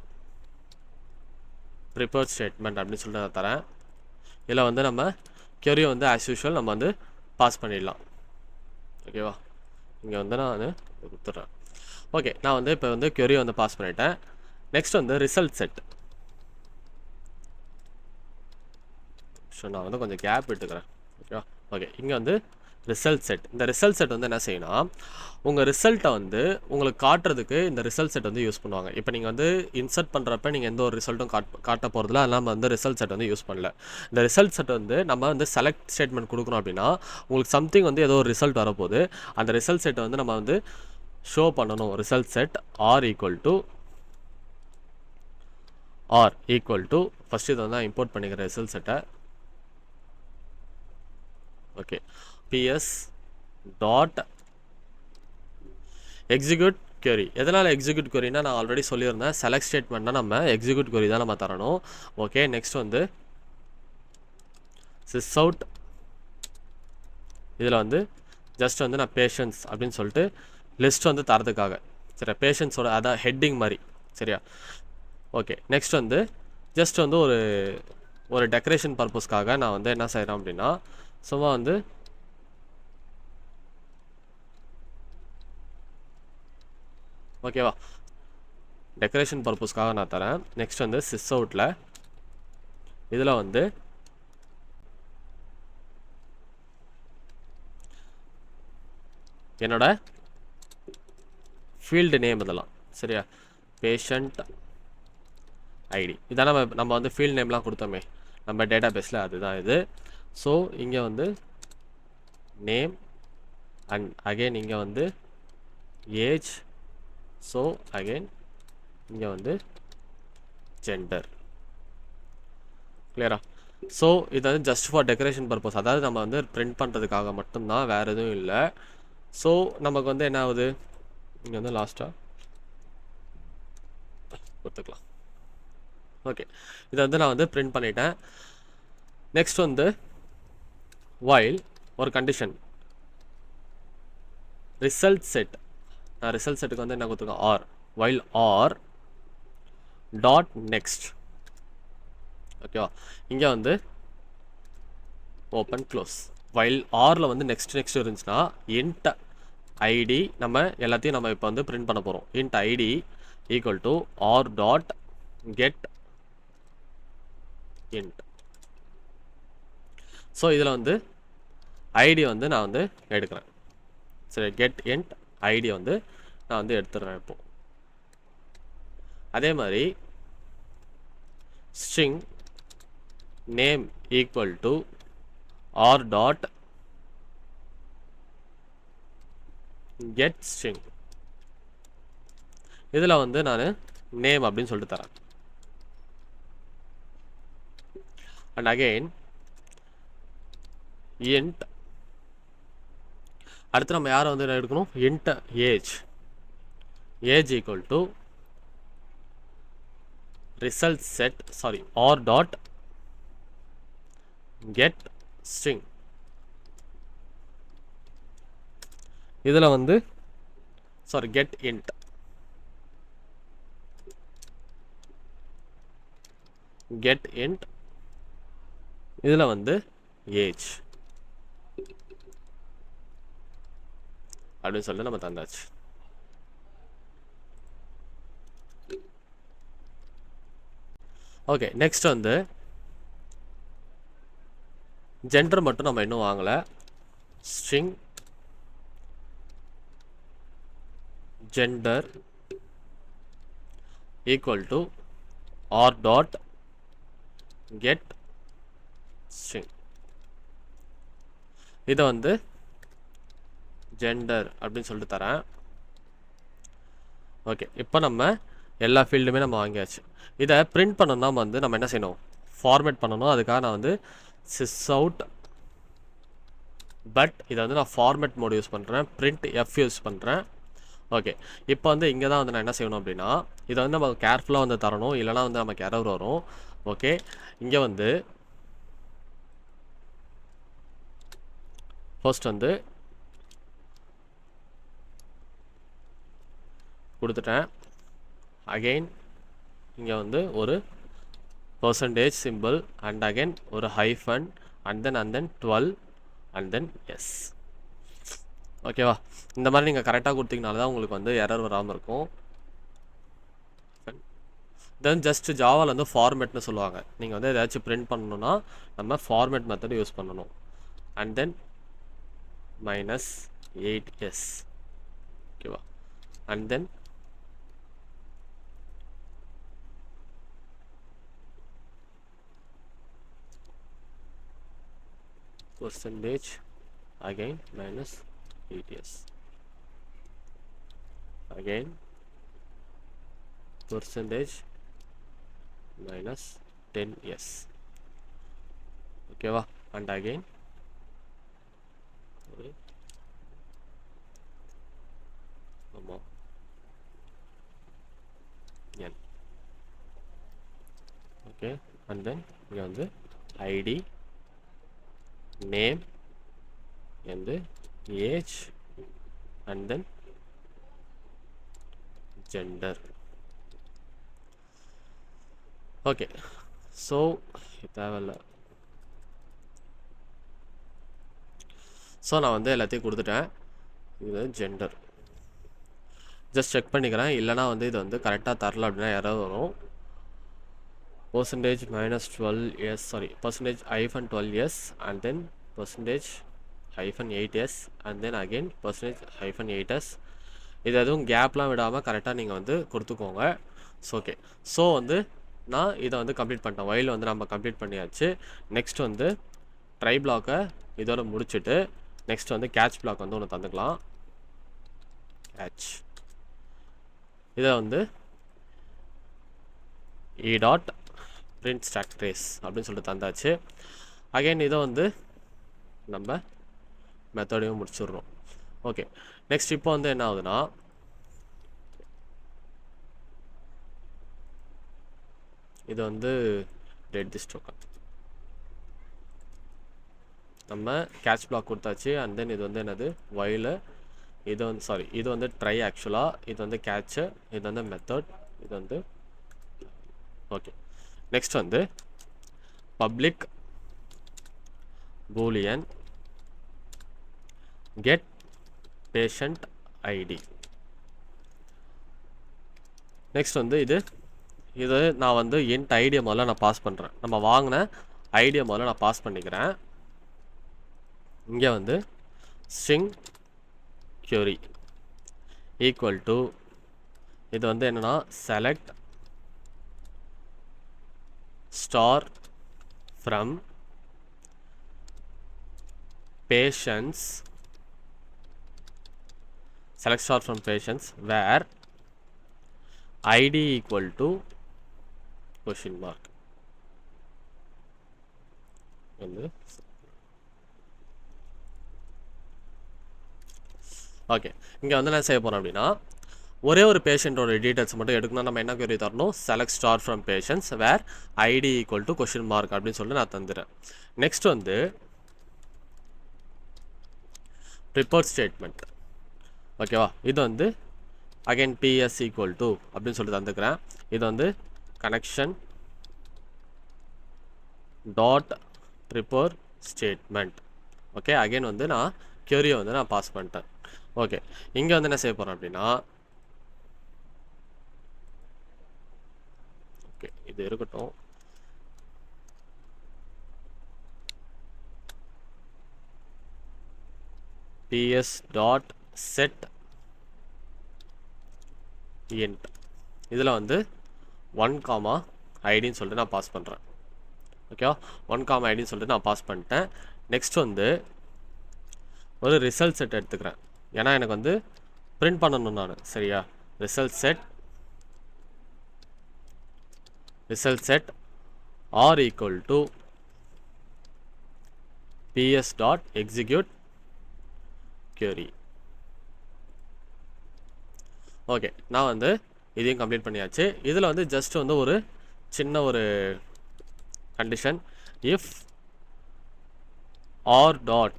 prepare statement அப்படின்னு சொல்லிட்டு நான் தரேன். இதில் வந்து நம்ம query வந்து ஆஸ் யூஷுவல் நம்ம வந்து பாஸ் பண்ணிடலாம். ஓகேவா? இங்கே வந்து நான் கொடுத்துட்றேன். ஓகே, நான் வந்து இப்போ வந்து query வந்து பாஸ் பண்ணிட்டேன். நெக்ஸ்ட் வந்து ரிசல்ட் செட். ஸோ நான் வந்து கொஞ்சம் கேப் எடுத்துக்கிறேன். ஓகேவா? ஓகே, இங்கே வந்து ரிசல்ட் செட். இந்த ரிசல்ட் செட் வந்து என்ன செய்யணும், உங்கள் ரிசல்ட்டை வந்து உங்களுக்கு காட்டுறதுக்கு இந்த ரிசல்ட் செட் வந்து யூஸ் பண்ணுவாங்க. இப்போ நீங்கள் வந்து இன்சர்ட் பண்ணுறப்ப நீங்கள் எந்த ஒரு ரிசல்ட்டும் காட்ட போகிறதில்ல, அதனால் நம்ம வந்து ரிசல்ட் செட் வந்து யூஸ் பண்ணல. இந்த ரிசல்ட் செட் வந்து நம்ம வந்து செலக்ட் ஸ்டேட்மெண்ட் கொடுக்கணும் அப்படின்னா உங்களுக்கு சம்திங் வந்து ஏதோ ஒரு ரிசல்ட் வரப்போகுது, அந்த ரிசல்ட் செட்டை வந்து நம்ம வந்து ஷோ பண்ணணும். Result set r equal to first இதை வந்து இம்போர்ட் பண்ணிக்கிற ரிசல்ட் செட்டை. Okay, PS dot execute query. எதனால் எக்ஸிக்யூட் queryனா நான் ஆல்ரெடி சொல்லியிருந்தேன், செலக்ட் ஸ்டேட்மெண்ட்னா நம்ம எக்ஸிக்யூட் query தான் நம்ம தரணும். ஓகே, நெக்ஸ்ட் வந்து sysout, இதில் வந்து ஜஸ்ட் வந்து நான் பேஷன்ஸ் அப்படின்னு சொல்லிட்டு லிஸ்ட் வந்து தரதுக்காக சரியா, பேஷண்ட்ஸோட அதான் ஹெட்டிங் மாதிரி. சரியா, ஓகே. நெக்ஸ்ட் வந்து ஜஸ்ட் வந்து ஒரு டெக்கரேஷன் பர்பஸ்க்காக நான் வந்து என்ன செய்கிறேன் அப்படின்னா, சும்மா வந்து ஓகேவா, டெக்கரேஷன் பர்பஸ்க்காக நான் தரேன். நெக்ஸ்ட் வந்து சிஸ் அவுட்டில் இதில் வந்து என்னோட ஃபீல்டு நேம் இதெல்லாம். சரியா, பேஷண்ட் ஐடி இதான் நம்ம வந்து ஃபீல்டு நேம்லாம் கொடுத்தோமே நம்ம டேட்டா பேஸில், அதுதான் இது. ஸோ இங்கே வந்து நேம் அண்ட் அகெயின் இங்கே வந்து ஏஜ். ஸோ அகெயின் இங்கே வந்து ஜெண்டர். கிளியரா? ஸோ இது வந்து ஜஸ்ட் ஃபார் டெக்கரேஷன் பர்பஸ், அதாவது நம்ம வந்து பிரிண்ட் பண்ணுறதுக்காக மட்டும்தான், வேறு எதுவும் இல்லை. ஸோ நமக்கு வந்து என்ன ஆகுது, இங்கே வந்து லாஸ்ட்டாக கொடுத்துக்கலாம். ஓகே, இதை வந்து நான் வந்து பிரிண்ட் பண்ணிட்டேன். நெக்ஸ்ட் வந்து வைல் ஒரு கண்டிஷன் ரிசல்ட் செட். நான் ரிசல்ட் செட்டுக்கு வந்து என்ன கொடுத்துருக்கேன், r. While r dot next. ஓகேவா, இங்கே வந்து ஓப்பன் க்ளோஸ். வைல் ஆரில் வந்து நெக்ஸ்ட் இருந்துச்சுன்னா இன்ட் ஐடி நம்ம எல்லாத்தையும் நம்ம இப்போ வந்து பிரிண்ட் பண்ண போகிறோம். Int ID equal to r dot get int. So இதில் வந்து ஐடி வந்து நான் வந்து எடுக்கிறேன். சரி, கெட் இன்ட் ஐடியை வந்து நான் வந்து எடுத்துடுறேன் இப்போ. அதே மாதிரி string name equal to r dot get string. இதில் வந்து நான் நேம் அப்படின்னு சொல்லிட்டு தரேன். அண்ட் அகெயின் இன்ட், அடுத்து நம்ம யாரை வந்து எடுக்கணும், int age. Age equal to result set r dot get string. இதில் வந்து கெட் இன்ட். கெட் இன்ட் இதில் வந்து ஏஜ் அப்படின்னு சொல்லிட்டு நம்ம தந்தாச்சு. ஓகே, நெக்ஸ்ட் வந்து ஜெண்டர் மட்டும் நம்ம இன்னும் வாங்கலை. String gender equal to r dot get string. இதை வந்து ஜெண்டர் அப்படின்னு சொல்லிட்டு தரேன். ஓகே, இப்போ நம்ம எல்லா ஃபீல்டுமே நம்ம வாங்கியாச்சு. இதை பிரிண்ட் பண்ணணும்னா வந்து நம்ம என்ன செய்யணும், ஃபார்மேட் பண்ணணும். அதுக்காக நான் வந்து சிஸ் அவுட், பட் இதை வந்து நான் ஃபார்மேட் மோட் யூஸ் பண்ணுறேன், பிரிண்ட் எஃப் யூஸ் பண்ணுறேன். ஓகே, இப்போ வந்து இங்கே தான் வந்து நான் என்ன செய்யணும் அப்படின்னா, இதை வந்து நம்ம கேர்ஃபுல்லாக வந்து தரணும், இல்லைனா வந்து நமக்கு எரர் வரும். ஓகே, இங்கே வந்து ஃபர்ஸ்ட் வந்து கொடுத்துட்டேன். அகெயின் இங்கே வந்து ஒரு பர்சன்டேஜ் சிம்பிள் அண்ட் அகெயின் ஒரு hyphen and then 12 and then s. ஓகேவா, இந்த மாதிரி நீங்கள் கரெக்டாக கொடுத்தீங்கனால தான் உங்களுக்கு வந்து எரர் வராமல் இருக்கும். தென் ஜஸ்ட் ஜாவாவில் வந்து ஃபார்மேட்னு சொல்லுவாங்க. நீங்கள் வந்து ஏதாச்சும் பிரிண்ட் பண்ணணுன்னா நம்ம ஃபார்மேட் மெத்தட் யூஸ் பண்ணணும். And then -8s. ஓகேவா, and then percentage again -8s, again percentage -10s. ஓகேவா, அண்ட் அகெயின் ஆமாம் n. ஓகே, அண்ட் தென் இங்கே வந்து ID, name and age and then gender. Okay, so தேவையில்ல. ஸோ நான் வந்து எல்லாத்தையும் கொடுத்துட்டேன். இது ஜெண்டர் ஜஸ்ட் செக் பண்ணிக்கிறேன். இல்லைனா வந்து இது வந்து கரெக்டாக தரல அப்படின்னா எரர் வரும். percentage minus 12s, sorry, percentage hyphen 12s and then percentage hyphen 8s and then again percentage hyphen 8s. இது எதுவும் கேப்லாம் விடாமல் கரெக்டாக நீங்கள் வந்து கொடுத்துக்கோங்க. ஸோ ஓகே, ஸோ வந்து நான் இதை வந்து கம்ப்ளீட் பண்ணிட்டேன். ஒயில் வந்து நம்ம கம்ப்ளீட் பண்ணியாச்சு. நெக்ஸ்ட் வந்து ட்ரை பிளாக்கை இதோட முடிச்சுட்டு நெக்ஸ்ட் வந்து கேட்ச் பிளாக் வந்து ஒன்று தந்துக்கலாம். கேட்ச் இதை வந்து e dot print stack trace அப்படின்னு சொல்லிட்டு தந்தாச்சு. அகைன் இதை வந்து நம்ம மெத்தடையும் முடிச்சிடுறோம். ஓகே, நெக்ஸ்ட் இப்போ வந்து என்ன ஆகுதுன்னா இது வந்து டெட் திஸ் டோக்கன் நம்ம கேட்ச் பிளாக் கொடுத்தாச்சு. அண்ட் தென் இது வந்து என்னது while, இது வந்து சாரி இது வந்து ட்ரை ஆக்சுவலாக, இது வந்து கேட்சு, இது வந்து மெத்தட், இது வந்து ஓகே. நெக்ஸ்ட் வந்து public Boolean get patient id. Next வந்து இது நான் வந்து int ஐடியை முதல்ல நான் பாஸ் பண்ணுறேன். நம்ம வாங்கின ஐடியை முதல்ல நான் பாஸ் பண்ணிக்கிறேன். இங்கே வந்து string query ஈக்குவல் டு இது வந்து என்னென்னா select star from patients, select star from patients where id equal to question mark. வந்து ஓகே, இங்கே வந்து நான் செய்ய போகிறேன் அப்படின்னா ஒரே ஒரு பேஷண்ட்டோட டீட்டெயில்ஸ் மட்டும் எடுக்கணும். நம்ம என்ன query தரணும், select star from patients where id equal to question mark அப்படின்னு சொல்லிட்டு நான் தந்துடுறேன். நெக்ஸ்ட் வந்து ரிப்போர்ட் ஸ்டேட்மெண்ட். ஓகேவா, இது வந்து அகைன் ps equal to அப்படின்னு சொல்லிட்டு தந்துக்கிறேன். இது வந்து connection dot report statement. Okay, again வந்து நான் query வந்து நான் பாஸ் பண்ணிட்டேன். ஓகே, இங்கே வந்து என்ன செய்ய போகிறேன் அப்படின்னா ஓகே இது இருக்கட்டும். ps டாட் செட் int இதில் வந்து 1, ஐடின்னு சொல்லிட்டு நான் பாஸ் பண்ணுறேன். ஓகேவா, 1, ஐடின்னு சொல்லிட்டு நான் பாஸ் பண்ணிட்டேன். நெக்ஸ்ட் வந்து ஒரு ரிசல்ட் செட் எடுத்துக்கிறேன். ஏன்னா எனக்கு வந்து பிரிண்ட் பண்ணணும் நான். சரியா, result set r equal to ps dot execute query. Okay, நான் வந்து இதையும் கம்ப்ளீட் பண்ணியாச்சு. இதில் வந்து ஜஸ்ட் வந்து ஒரு சின்ன ஒரு condition, if r dot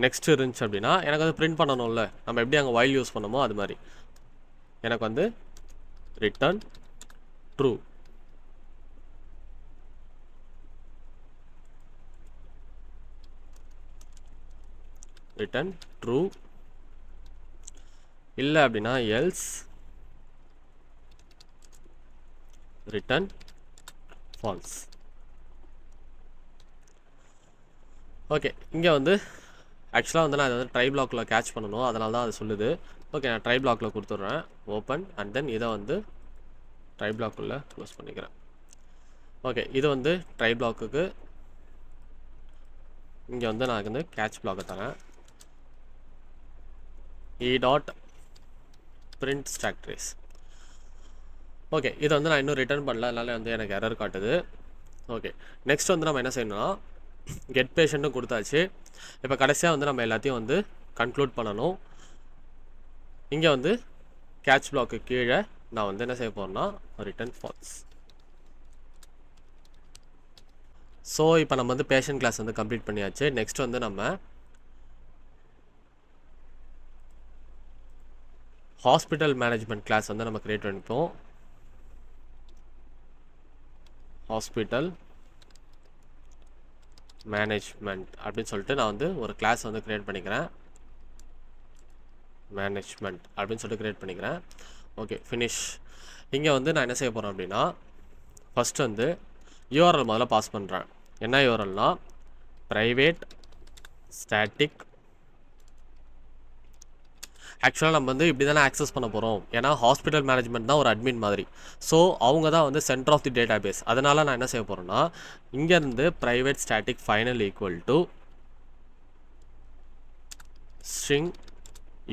next இருந்துச்சு அப்படின்னா எனக்கு வந்து பிரிண்ட் பண்ணணும்ல, நம்ம எப்படி அங்கே while யூஸ் பண்ணமோ அது மாதிரி எனக்கு வந்து ரிட்டர்ன் ட்ரூ. ரிட்டர்ன் ட்ரூ, இல்லை அப்படின்னா எல்ஸ் ரிட்டர்ன் ஃபால்ஸ். ஓகே, இங்கே வந்து ஆக்சுவலாக வந்து நான் இதை வந்து ட்ரை பிளாக்கில் கேட்ச் பண்ணணும், அதனால தான் அது சொல்லுது. ஓகே, நான் ட்ரை பிளாக்கில் கொடுத்துட்றேன் ஓப்பன், அண்ட் தென் இதை வந்து ட்ரை பிளாக்குள்ளே க்ளோஸ் பண்ணிக்கிறேன். ஓகே, இது வந்து ட்ரை பிளாக்குக்கு இங்கே வந்து நான் வந்து கேட்ச் பிளாக்கை தரேன். இ dot print stack trace. Okay, இதை வந்து நான் இன்னும் ரிட்டர்ன் பண்ணல, அதனால வந்து எனக்கு எரர் காட்டுது. ஓகே, நெக்ஸ்ட் வந்து நம்ம என்ன செய்யணும்னா கெட் பேஷண்ட்டும் கொடுத்தாச்சு. இப்போ கடைசியாக வந்து நம்ம எல்லாத்தையும் வந்து கன்க்ளூட் பண்ணணும். இங்கே வந்து கேட்ச் பிளாக்கு கீழே நான் வந்து என்ன செய்ய போகிறேன்னா ரிட்டர்ன் ஃபால்ஸ். ஸோ இப்போ நம்ம வந்து பேஷண்ட் கிளாஸ் வந்து கம்ப்ளீட் பண்ணியாச்சு. நெக்ஸ்ட் வந்து நம்ம ஹாஸ்பிட்டல் மேனேஜ்மெண்ட் கிளாஸ் வந்து நம்ம கிரியேட் பண்ணிப்போம். ஹாஸ்பிட்டல் மேனேஜ்மெண்ட் அப்படின்னு சொல்லிட்டு நான் வந்து ஒரு கிளாஸ் வந்து கிரியேட் பண்ணிக்கிறேன். மேனேஜ்மெண்ட் அப்படின்னு சொல்லிட்டு கிரியேட் பண்ணிக்கிறேன். Okay, finish. இங்கே வந்து நான் என்ன செய்ய போகிறேன் அப்படின்னா, ஃபஸ்ட்டு வந்து யூஆர்எல் முதல்ல பாஸ் பண்ணுறேன். என்ன யூஆர்எல்னா ப்ரைவேட் ஸ்டாட்டிக். ஆக்சுவலாக நம்ம வந்து இப்படி தானே ஆக்சஸ் பண்ண போகிறோம். ஏன்னா ஹாஸ்பிட்டல் மேனேஜ்மெண்ட் தான் ஒரு அட்மின் மாதிரி. ஸோ அவங்க தான் வந்து centre of the database. அதனால் நான் என்ன செய்ய போகிறேன்னா, இங்கேருந்து private static final equal to string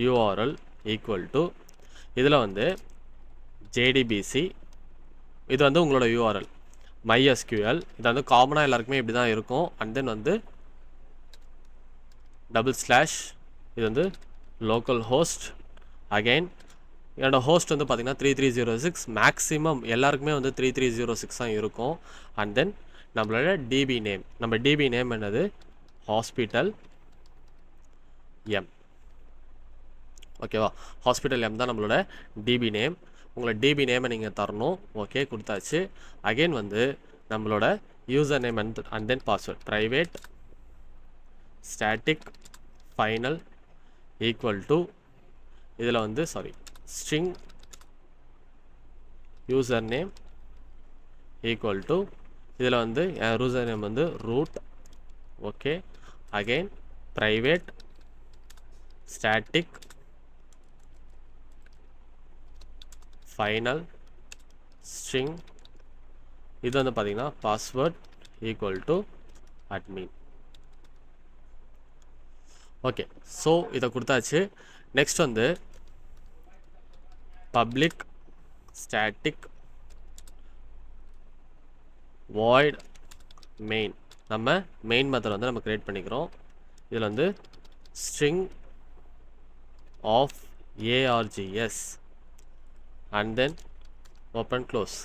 URL equal to இதில் வந்து JDBC. இது வந்து உங்களோட URL. MySQL இது வந்து காமனாக எல்லாருக்குமே இப்படி தான் இருக்கும். அண்ட் தென் வந்து // இது வந்து லோக்கல் ஹோஸ்ட். அகைன் என்னோடய ஹோஸ்ட் வந்து பார்த்திங்கன்னா 3306. மேக்ஸிமம் எல்லாருக்குமே வந்து 3306 தான் இருக்கும். அண்ட் தென் நம்மளோட DB நேம். நம்ம DB நேம் என்னது? Hospital M. ஓகேவா? ஹாஸ்பிட்டல் எம் தான் நம்மளோட DB நேம். உங்களோட DB நேமை நீங்கள் தரணும். ஓகே, கொடுத்தாச்சு. அகெயின் வந்து நம்மளோட user name and then password private static final equal to இதில் வந்து string user name equal to இதில் வந்து யூசர் நேம் வந்து root. Okay, again private static final string இது வந்து பார்த்தீங்கன்னா password equal to admin. Okay, so இதை கொடுத்தாச்சு. நெக்ஸ்ட் வந்து பப்ளிக் ஸ்டாட்டிக் void main. நம்ம மெயின் மெத்தட் வந்து நம்ம கிரியேட் பண்ணிக்கிறோம். இதில் வந்து string of args and then open close.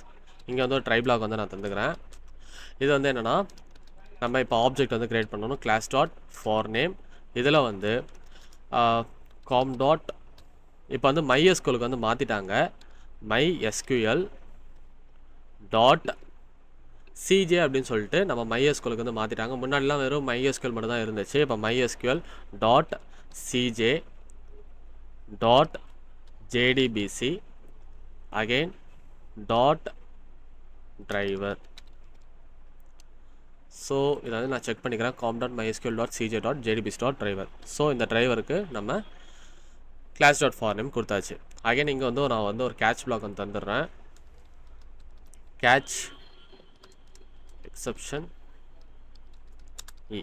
இங்கே வந்து ஒரு ட்ரை பிளாக் வந்து நான் தந்துக்கிறேன். இது வந்து என்னென்னா, நம்ம இப்போ ஆப்ஜெக்ட் வந்து கிரியேட் பண்ணணும். Class dot for name. இதில் வந்து com டாட் இப்போ வந்து MySQLக்கு வந்து மாற்றிட்டாங்க. MySQL டாட் CJ அப்படின்னு சொல்லிட்டு நம்ம MySQLக்கு வந்து மாற்றிட்டாங்க. முன்னாடிலாம் வெறும் MySQL மட்டும் தான் இருந்துச்சு. இப்போ MySQL dot CJ dot JDBC again dot driver. So இதை வந்து நான் செக் பண்ணிக்கிறேன். com.mysql.cj.jdbc.driver. ஸோ இந்த டிரைவருக்கு நம்ம கிளாஸ் டாட் ஃபார் நேம் கொடுத்தாச்சு. அகைன் இங்கே வந்து நான் வந்து ஒரு கேட்ச் பிளாக் வந்து தந்துடுறேன். கேட்ச் எக்ஸப்ஷன் இ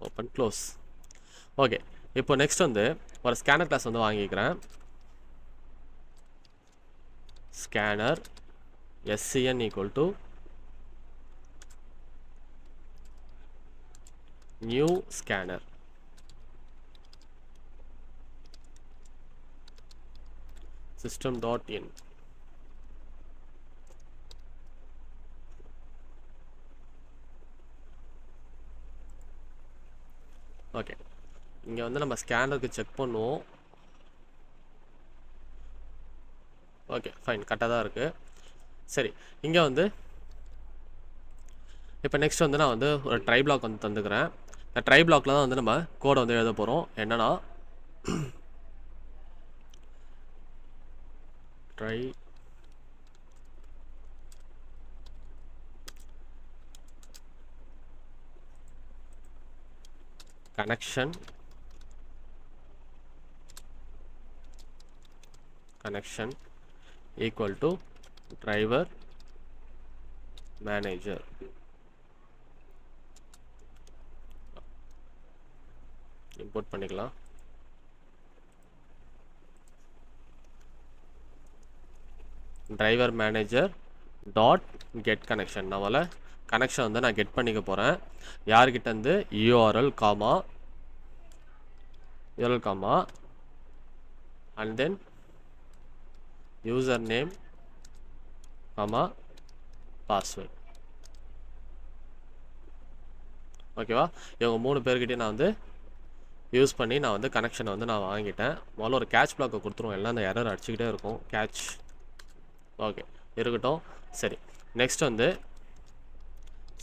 ஓப்பன் க்ளோஸ். ஓகே, இப்போ நெக்ஸ்ட் வந்து ஒரு ஸ்கேனர் கிளாஸ் வந்து வாங்கிக்கிறேன். Scanner SCN equal to new scanner. system.in. Okay, இங்கே வந்து நம்ம ஸ்கேனருக்கு செக் பண்ணுவோம். ஓகே, ஃபைன், கரெக்டாக தான் இருக்குது. சரி, இங்கே வந்து இப்போ நெக்ஸ்ட் வந்து நான் வந்து ஒரு ட்ரை பிளாக் வந்து தந்துக்கிறேன். இந்த ட்ரை பிளாக்ல தான் வந்து நம்ம கோடை வந்து எழுத போகிறோம். என்னன்னா try connection equal to driver manager. Import பண்ணிக்கலாம். Driver manager dot get connection. நம்மள கனெக்ஷன் வந்து நான் கெட் பண்ணிக்க போகிறேன். யார்கிட்ட இருந்து? URL comma and then user name comma password. ஓகேவா? இவங்க 3 பேர்கிட்டே நான் வந்து யூஸ் பண்ணி நான் வந்து கனெக்ஷனை வந்து நான் வாங்கிட்டேன். முதல்ல ஒரு கேட்ச் பிளாக்கை கொடுத்துருவோம், எல்லாம் அந்த எரர் அடிச்சுக்கிட்டே இருக்கும். கேட்ச் ஓகே இருக்கட்டும். சரி, நெக்ஸ்ட் வந்து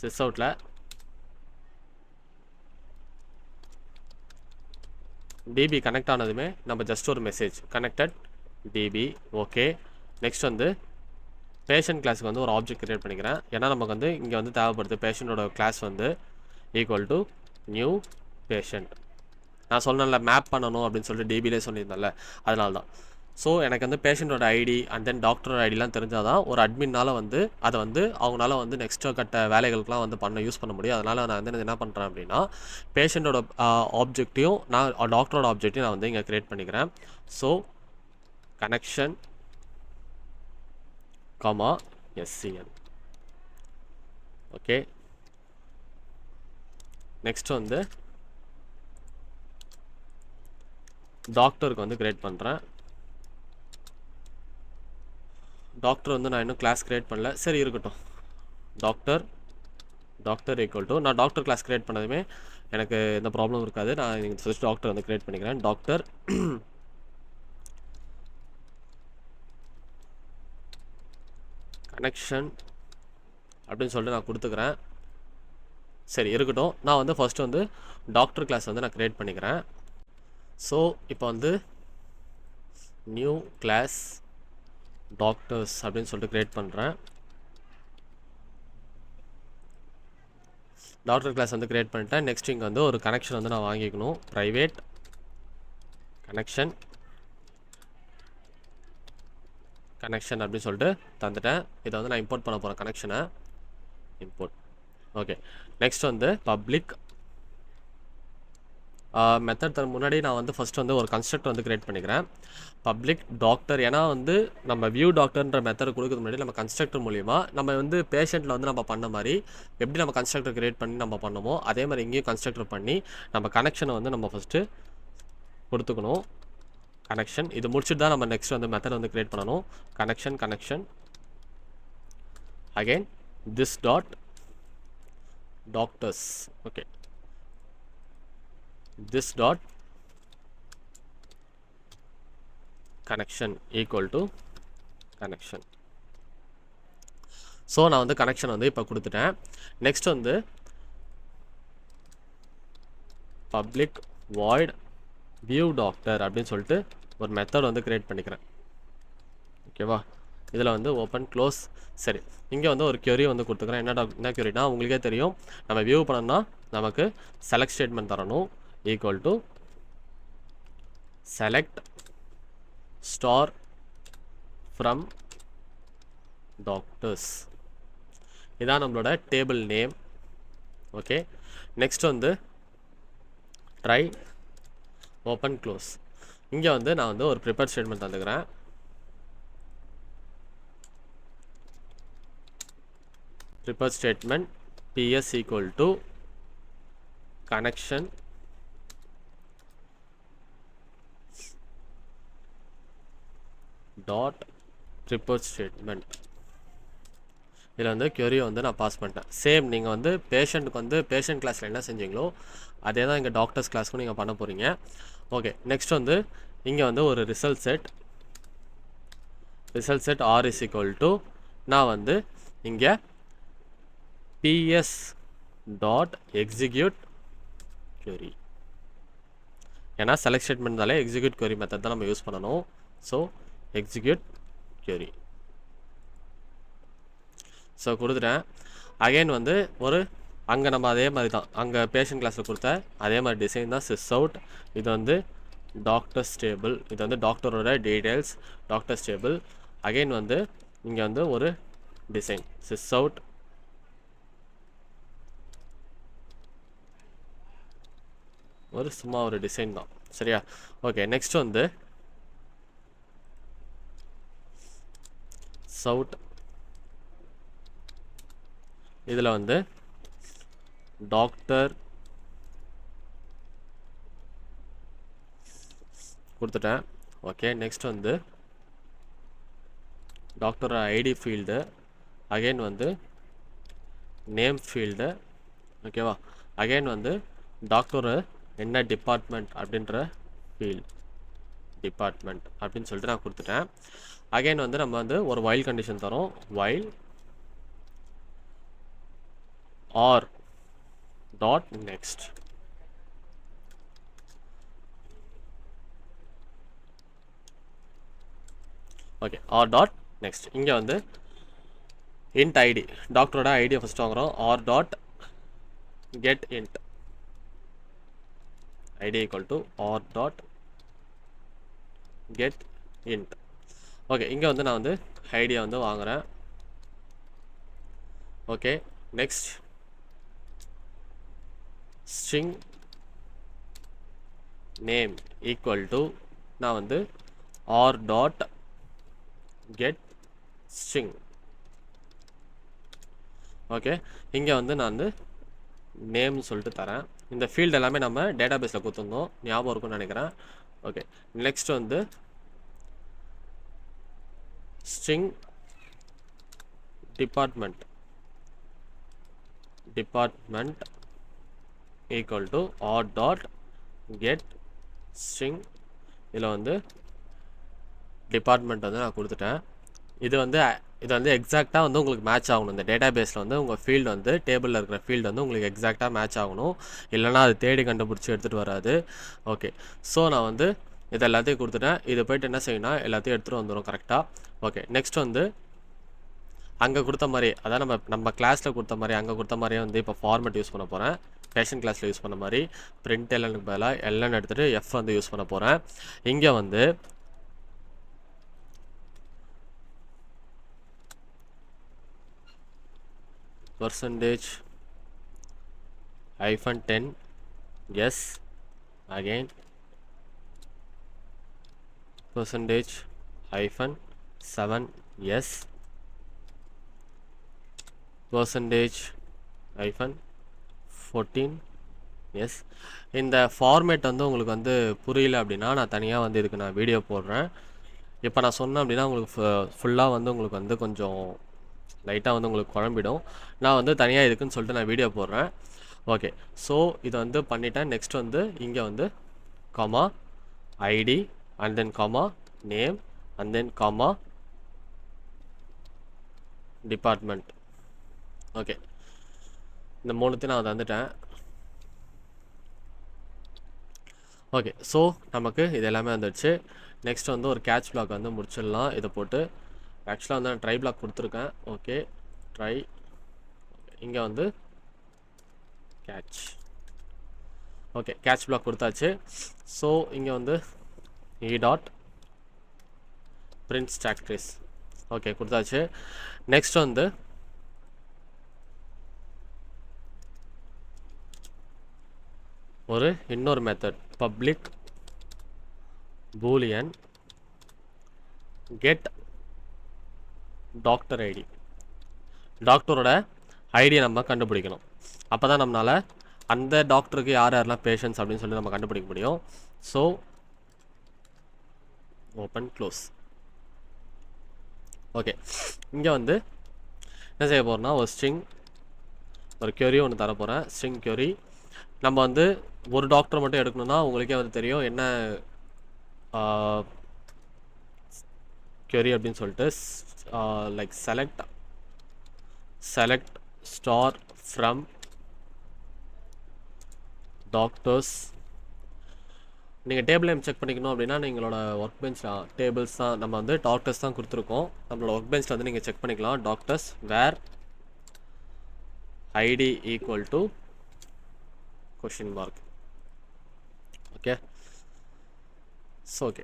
சிஸ் அவுட்டில் டிபி கனெக்ட் ஆனதுமே நம்ம ஜஸ்ட் ஒரு message connected DB. Okay, next வந்து பேஷண்ட் கிளாஸுக்கு வந்து ஒரு ஆப்ஜெக்ட் கிரியேட் பண்ணிக்கிறேன். ஏன்னா நமக்கு வந்து இங்கே வந்து தேவைப்படுது பேஷண்ட்டோட கிளாஸ் வந்து ஈக்குவல் டு நியூ பேஷண்ட். நான் சொன்னேன்ல மேப் பண்ணணும் அப்படின்னு சொல்லிட்டு டிபிலே சொல்லியிருந்தேன்ல, அதனால தான். ஸோ எனக்கு வந்து பேஷண்ட்டோட ஐடி அண்ட் தென் டாக்டரோட ஐடிலாம் தெரிஞ்சால் தான் ஒரு அட்மின்னால் வந்து அதை வந்து அவங்களால வந்து நெக்ஸ்ட்டு கட்ட வேலைகளுக்குலாம் வந்து யூஸ் பண்ண முடியும். அதனால் நான் வந்து என்ன பண்ணுறேன் அப்படின்னா பேஷண்ட்டோட ஆப்ஜெக்டையும் நான் டாக்டரோட ஆப்ஜெக்டையும் நான் வந்து இங்கே க்ரியேட் பண்ணிக்கிறேன். So connection comma SCN. Okay, next வந்து டாக்டருக்கு வந்து க்ரியேட் பண்ணுறேன். டாக்டர் வந்து நான் இன்னும் கிளாஸ் க்ரியேட் பண்ணல, சரி இருக்கட்டும். டாக்டர் ஈக்குவல் டு நான் டாக்டர் கிளாஸ் க்ரியேட் பண்ணதுமே எனக்கு எந்த ப்ராப்ளம் இருக்காது. நான் நீங்கள் ஃபர்ஸ்ட் டாக்டர் வந்து க்ரியேட் பண்ணிக்கிறேன். டாக்டர் கனெக்ஷன் அப்படின்னு சொல்லிட்டு நான் கொடுத்துக்கிறேன். சரி இருக்கட்டும். நான் வந்து ஃபஸ்ட்டு வந்து டாக்டர் கிளாஸ் வந்து நான் க்ரியேட் பண்ணிக்கிறேன். ஸோ இப்போ வந்து நியூ கிளாஸ் டாக்டர்ஸ் அப்படின்னு சொல்லிட்டு க்ரியேட் பண்ணுறேன். டாக்டர் கிளாஸ் வந்து க்ரியேட் பண்ணிட்டேன். நெக்ஸ்ட் இங்கே வந்து ஒரு கனெக்ஷன் வந்து நான் வாங்கிக்கணும். ப்ரைவேட் கனெக்ஷன் அப்படின்னு சொல்லிட்டு தந்துட்டேன். இதை வந்து நான் இம்போர்ட் பண்ண போகிறேன். கனெக்ஷனை இம்போர்ட். ஓகே, நெக்ஸ்ட் வந்து பப்ளிக் மெத்தட் முன்னாடி நான் வந்து ஃபஸ்ட்டு வந்து ஒரு கன்ஸ்ட்ரக்டர் வந்து க்ரியேட் பண்ணிக்கிறேன். பப்ளிக் டாக்டர், ஏன்னா வந்து நம்ம வியூ டாக்டர்ன்ற மெத்தட் கொடுக்குறது முன்னாடி நம்ம கன்ஸ்ட்ரக்டர் மூலிமா நம்ம வந்து பேஷண்ட்டில் வந்து நம்ம பண்ண மாதிரி எப்படி நம்ம கன்ஸ்ட்ரக்டர் க்ரியேட் பண்ணி நம்ம பண்ணமோ அதே மாதிரி இங்கேயும் கன்ஸ்ட்ரக்டர் பண்ணி நம்ம கனெக்ஷனை வந்து நம்ம ஃபஸ்ட்டு கொடுத்துக்கணும். கனெக்ஷன் இது முடிச்சுட்டு தான் நம்ம நெக்ஸ்ட் வந்து மெத்தட் வந்து க்ரியேட் பண்ணணும். Connection again this dot doctors. Okay, this dot connection equal to connection. So நான் வந்து கனெக்ஷன் வந்து இப்போ கொடுத்துட்டேன். நெக்ஸ்ட் வந்து பப்ளிக் வாய்ட் வியூ டாக்டர் அப்படின்னு சொல்லிட்டு ஒரு மெத்தட் வந்து க்ரியேட் பண்ணிக்கிறேன். ஓகேவா, இதில் வந்து ஓப்பன் க்ளோஸ். சரி, இங்கே வந்து ஒரு query வந்து கொடுத்துக்கிறேன். என்ன queryனா உங்களுக்கே தெரியும், நம்ம வியூ பண்ணோம்னா நமக்கு செலக்ட் ஸ்டேட்மெண்ட் தரணும். equal to select star from doctors. இதான் நம்மளோட டேபிள் நேம். ஓகே, நெக்ஸ்ட் வந்து ட்ரை ஓப்பன் க்ளோஸ். இங்கே வந்து நான் வந்து ஒரு ப்ரிப்பேர் ஸ்டேட்மெண்ட் தந்துக்கிறேன். Prepare statement ps equal to connection dot prepared statement. இதில் வந்து query வந்து நான் பாஸ் பண்ணிட்டேன். சேம் நீங்கள் வந்து பேஷண்ட்டுக்கு வந்து பேஷண்ட் கிளாஸில் என்ன செஞ்சீங்களோ அதே தான் இங்கே டாக்டர்ஸ் கிளாஸ்க்கும் நீங்கள் பண்ண போகிறீங்க. ஓகே, நெக்ஸ்ட் வந்து இங்கே வந்து ஒரு result set r is equal to நான் வந்து இங்கே ps டாட் எக்ஸிக்யூட் query. ஏன்னா செலக்ட் ஸ்டேட்மெண்ட்னாலே எக்ஸிக்யூட் query மெத்தட் தான் நம்ம யூஸ் பண்ணணும். So execute query. ஸோ கொடுத்துட்டேன். அகைன் வந்து ஒரு அங்கே நம்ம அதே மாதிரி தான் அங்கே பேஷண்ட் கிளாஸில் கொடுத்த அதே மாதிரி டிசைன் தான் சிஸ் அவுட். இது வந்து டாக்டர்ஸ் டேபிள், இது வந்து டாக்டரோட டீட்டெயில்ஸ் டாக்டர்ஸ் டேபிள். அகைன் வந்து இங்கே வந்து ஒரு டிசைன் சிஸ் அவுட். ஒரு சும்மா ஒரு டிசைன் தான், சரியா? ஓகே, நெக்ஸ்ட் வந்து சவுட். இதில் வந்து டாக்டர் கொடுத்துட்டேன். ஓகே, நெக்ஸ்ட் வந்து டாக்டர் ஐடி ஃபீல்டு. அகைன் வந்து நேம் ஃபீல்டு. ஓகேவா, அகைன் வந்து டாக்டர் என்ன டிபார்ட்மெண்ட் அப்படின்ற ஃபீல்ட் டிபார்ட்மெண்ட் அப்படின்னு சொல்லிட்டு நான் கொடுத்துட்டேன். அகைன் வந்து நம்ம வந்து ஒரு வைல் கண்டிஷன் தரோம். While r dot next. Okay, r dot next. இங்கே வந்து இன்ட் ஐடி, டாக்டரோட ஐடியை ஃபஸ்ட்டு வாங்குகிறோம். R dot get int ID equal to r dot get int. Okay, இங்கே வந்து நான் வந்து ஐடியை வந்து வாங்குகிறேன். Okay, next string name equal to நான் வந்து r dot get string. Okay, இங்கே வந்து நான் வந்து நேம்னு சொல்லிட்டு தரேன். இந்த ஃபீல்டு எல்லாமே நம்ம டேட்டாபேஸில் கொடுத்துருந்தோம், ஞாபகம் இருக்கும்னு நினைக்கிறேன். ஓகே, நெக்ஸ்ட் வந்து string department equal to r dot get string. இதில் வந்து டிபார்ட்மெண்ட் வந்து நான் கொடுத்துட்டேன். இது வந்து எக்ஸாக்டாக வந்து உங்களுக்கு மேட்ச் ஆகணும். இந்த டேட்டாபேஸில் வந்து உங்கள் ஃபீல்டு வந்து டேபிளில் இருக்கிற ஃபீல்டு வந்து உங்களுக்கு எக்ஸாக்டாக மேட்ச் ஆகணும், இல்லைனா அது தேடி கண்டுபிடிச்சி எடுத்துகிட்டு வராது. ஓகே, ஸோ நான் வந்து இது எல்லாத்தையும் கொடுத்துட்டேன். இதை போய்ட்டு என்ன செய்யணும், எல்லாத்தையும் எடுத்துகிட்டு வந்துடும் கரெக்டாக. ஓகே, நெக்ஸ்ட் வந்து அங்கே கொடுத்த மாதிரி, அதான் நம்ம கிளாஸில் கொடுத்த மாதிரி அங்கே கொடுத்த மாதிரியே வந்து இப்போ ஃபார்மெட் யூஸ் பண்ண போகிறேன். பேஷன் கிளாஸில் யூஸ் பண்ண மாதிரி பிரிண்ட் எல்எனுக்கு பதிலாக எல்என் எடுத்துகிட்டு எஃப் வந்து யூஸ் பண்ண போகிறேன். இங்கே வந்து percentage -10 yes, again percentage -7 yes, percentage -14 yes. இந்த ஃபார்மேட் வந்து உங்களுக்கு வந்து புரியல அப்படின்னா நான் தனியாக வந்து இதுக்கு நான் வீடியோ போடுறேன். இப்போ நான் சொன்னேன் அப்படின்னா உங்களுக்கு ஃபுல்லாக வந்து உங்களுக்கு வந்து கொஞ்சம் லைட்டாக வந்து உங்களுக்கு குழம்பிடும். நான் வந்து தனியாக இதுக்குன்னு சொல்லிட்டு நான் வீடியோ போடுறேன். ஓகே, ஸோ இதை வந்து பண்ணிட்டேன். நெக்ஸ்ட் வந்து இங்கே வந்து comma ID and then comma name and then comma department. Okay, இந்த மூணுத்தையும் நான் வந்துட்டேன். ஓகே, ஸோ நமக்கு இது எல்லாமே வந்துடுச்சு. நெக்ஸ்ட் வந்து ஒரு கேட்ச் பிளாக் வந்து முடிச்சிடலாம். இதை போட்டு ஆக்சுவலாக வந்து நான் ட்ரை பிளாக் கொடுத்துருக்கேன். ஓகே, ட்ரை இங்கே வந்து கேட்ச். ஓகே, கேட்ச் பிளாக் கொடுத்தாச்சு. ஸோ இங்கே வந்து e dot print stack trace. Okay, கொடுத்தாச்சு. நெக்ஸ்ட் வந்து ஒரு இன்னொரு method public boolean get doctor ID. டாக்டரோட ஐடியை நம்ம கண்டுபிடிக்கணும். அப்போ தான் நம்மளால் அந்த டாக்டருக்கு யார் யாரெல்லாம் பேஷண்ட்ஸ் அப்படின்னு சொல்லி நம்ம கண்டுபிடிக்க முடியும். So open close. ஓகே, இங்கே வந்து என்ன செய்ய போகிறோம்னா ஒரு ஸ்ட்ரிங் ஒரு query ஒன்று தர போகிறேன். String query. நம்ம வந்து ஒரு டாக்டர் மட்டும் எடுக்கணும்னா உங்களுக்கே வந்து தெரியும் என்ன query அப்படின்னு சொல்லிட்டு like select star from doctors. நீங்கள் டேபிள் நேம் செக் பண்ணிக்கணும் அப்படின்னா நீங்களோட ஒர்க் பெஞ்ச் டேபிள்ஸ் தான் நம்ம வந்து டாக்டர்ஸ் தான் கொடுத்துருக்கோம். நம்மளோட ஒர்க் பெஞ்சில் வந்து நீங்கள் செக் பண்ணிக்கலாம். Doctors where ID equal to question mark. Okay, so okay,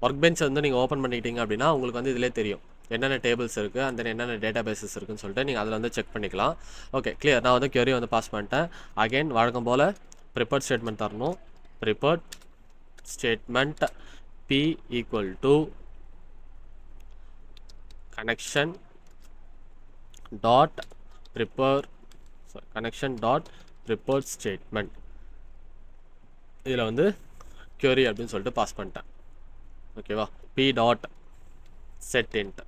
work bench வந்து நீங்கள் ஓப்பன் பண்ணிக்கிட்டீங்க அப்படின்னா உங்களுக்கு வந்து இதிலே தெரியும் என்னென்ன டேபிள்ஸ் இருக்குது அந்த என்னென்ன டேட்டா பேசஸ் இருக்குன்னு சொல்லிட்டு நீங்கள் அதில் வந்து செக் பண்ணிக்கலாம். Okay, clear. நான் வந்து query வந்து பாஸ் பண்ணிட்டேன். அகைன் வழக்கம் போல் ப்ரிப்பேர்ட் ஸ்டேட்மெண்ட் தரணும். Prepared statement p equal to connection dot prepared statement. இதில் வந்து query அப்படின்னு சொல்லிட்டு பாஸ் பண்ணிட்டேன். ஓகேவா, p டாட் செட் இன்ட்.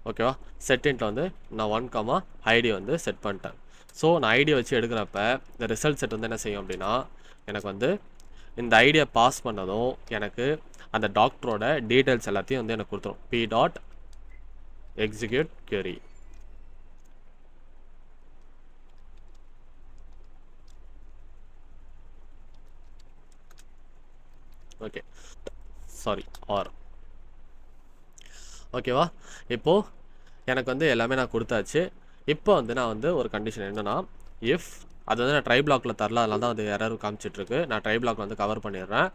ஓகேவா, செட் இன்ட்டில் வந்து நான் 1, ஐடி வந்து செட் பண்ணிட்டேன். ஸோ நான் ஐடியை வச்சு எடுக்கிறப்ப இந்த ரிசல்ட் செட் வந்து என்ன செய்யும் அப்படின்னா எனக்கு வந்து இந்த ஐடியா பாஸ் பண்ணதும் எனக்கு அந்த டாக்டரோட டீட்டெயில்ஸ் எல்லாத்தையும் வந்து எனக்கு கொடுத்துரும். P dot execute query. Okay sorry r ஓகேவா. இப்போது எனக்கு வந்து எல்லாமே நான் கொடுத்தாச்சு. இப்போ வந்து நான் வந்து ஒரு கண்டிஷன் என்னென்னா, இஃப் அது வந்து நான் ட்ரை பிளாக்கில் தரல, அதனால தான் அது எரர் காமிச்சிட்ருக்கு. நான் ட்ரை பிளாக் வந்து கவர் பண்ணிடுறேன்.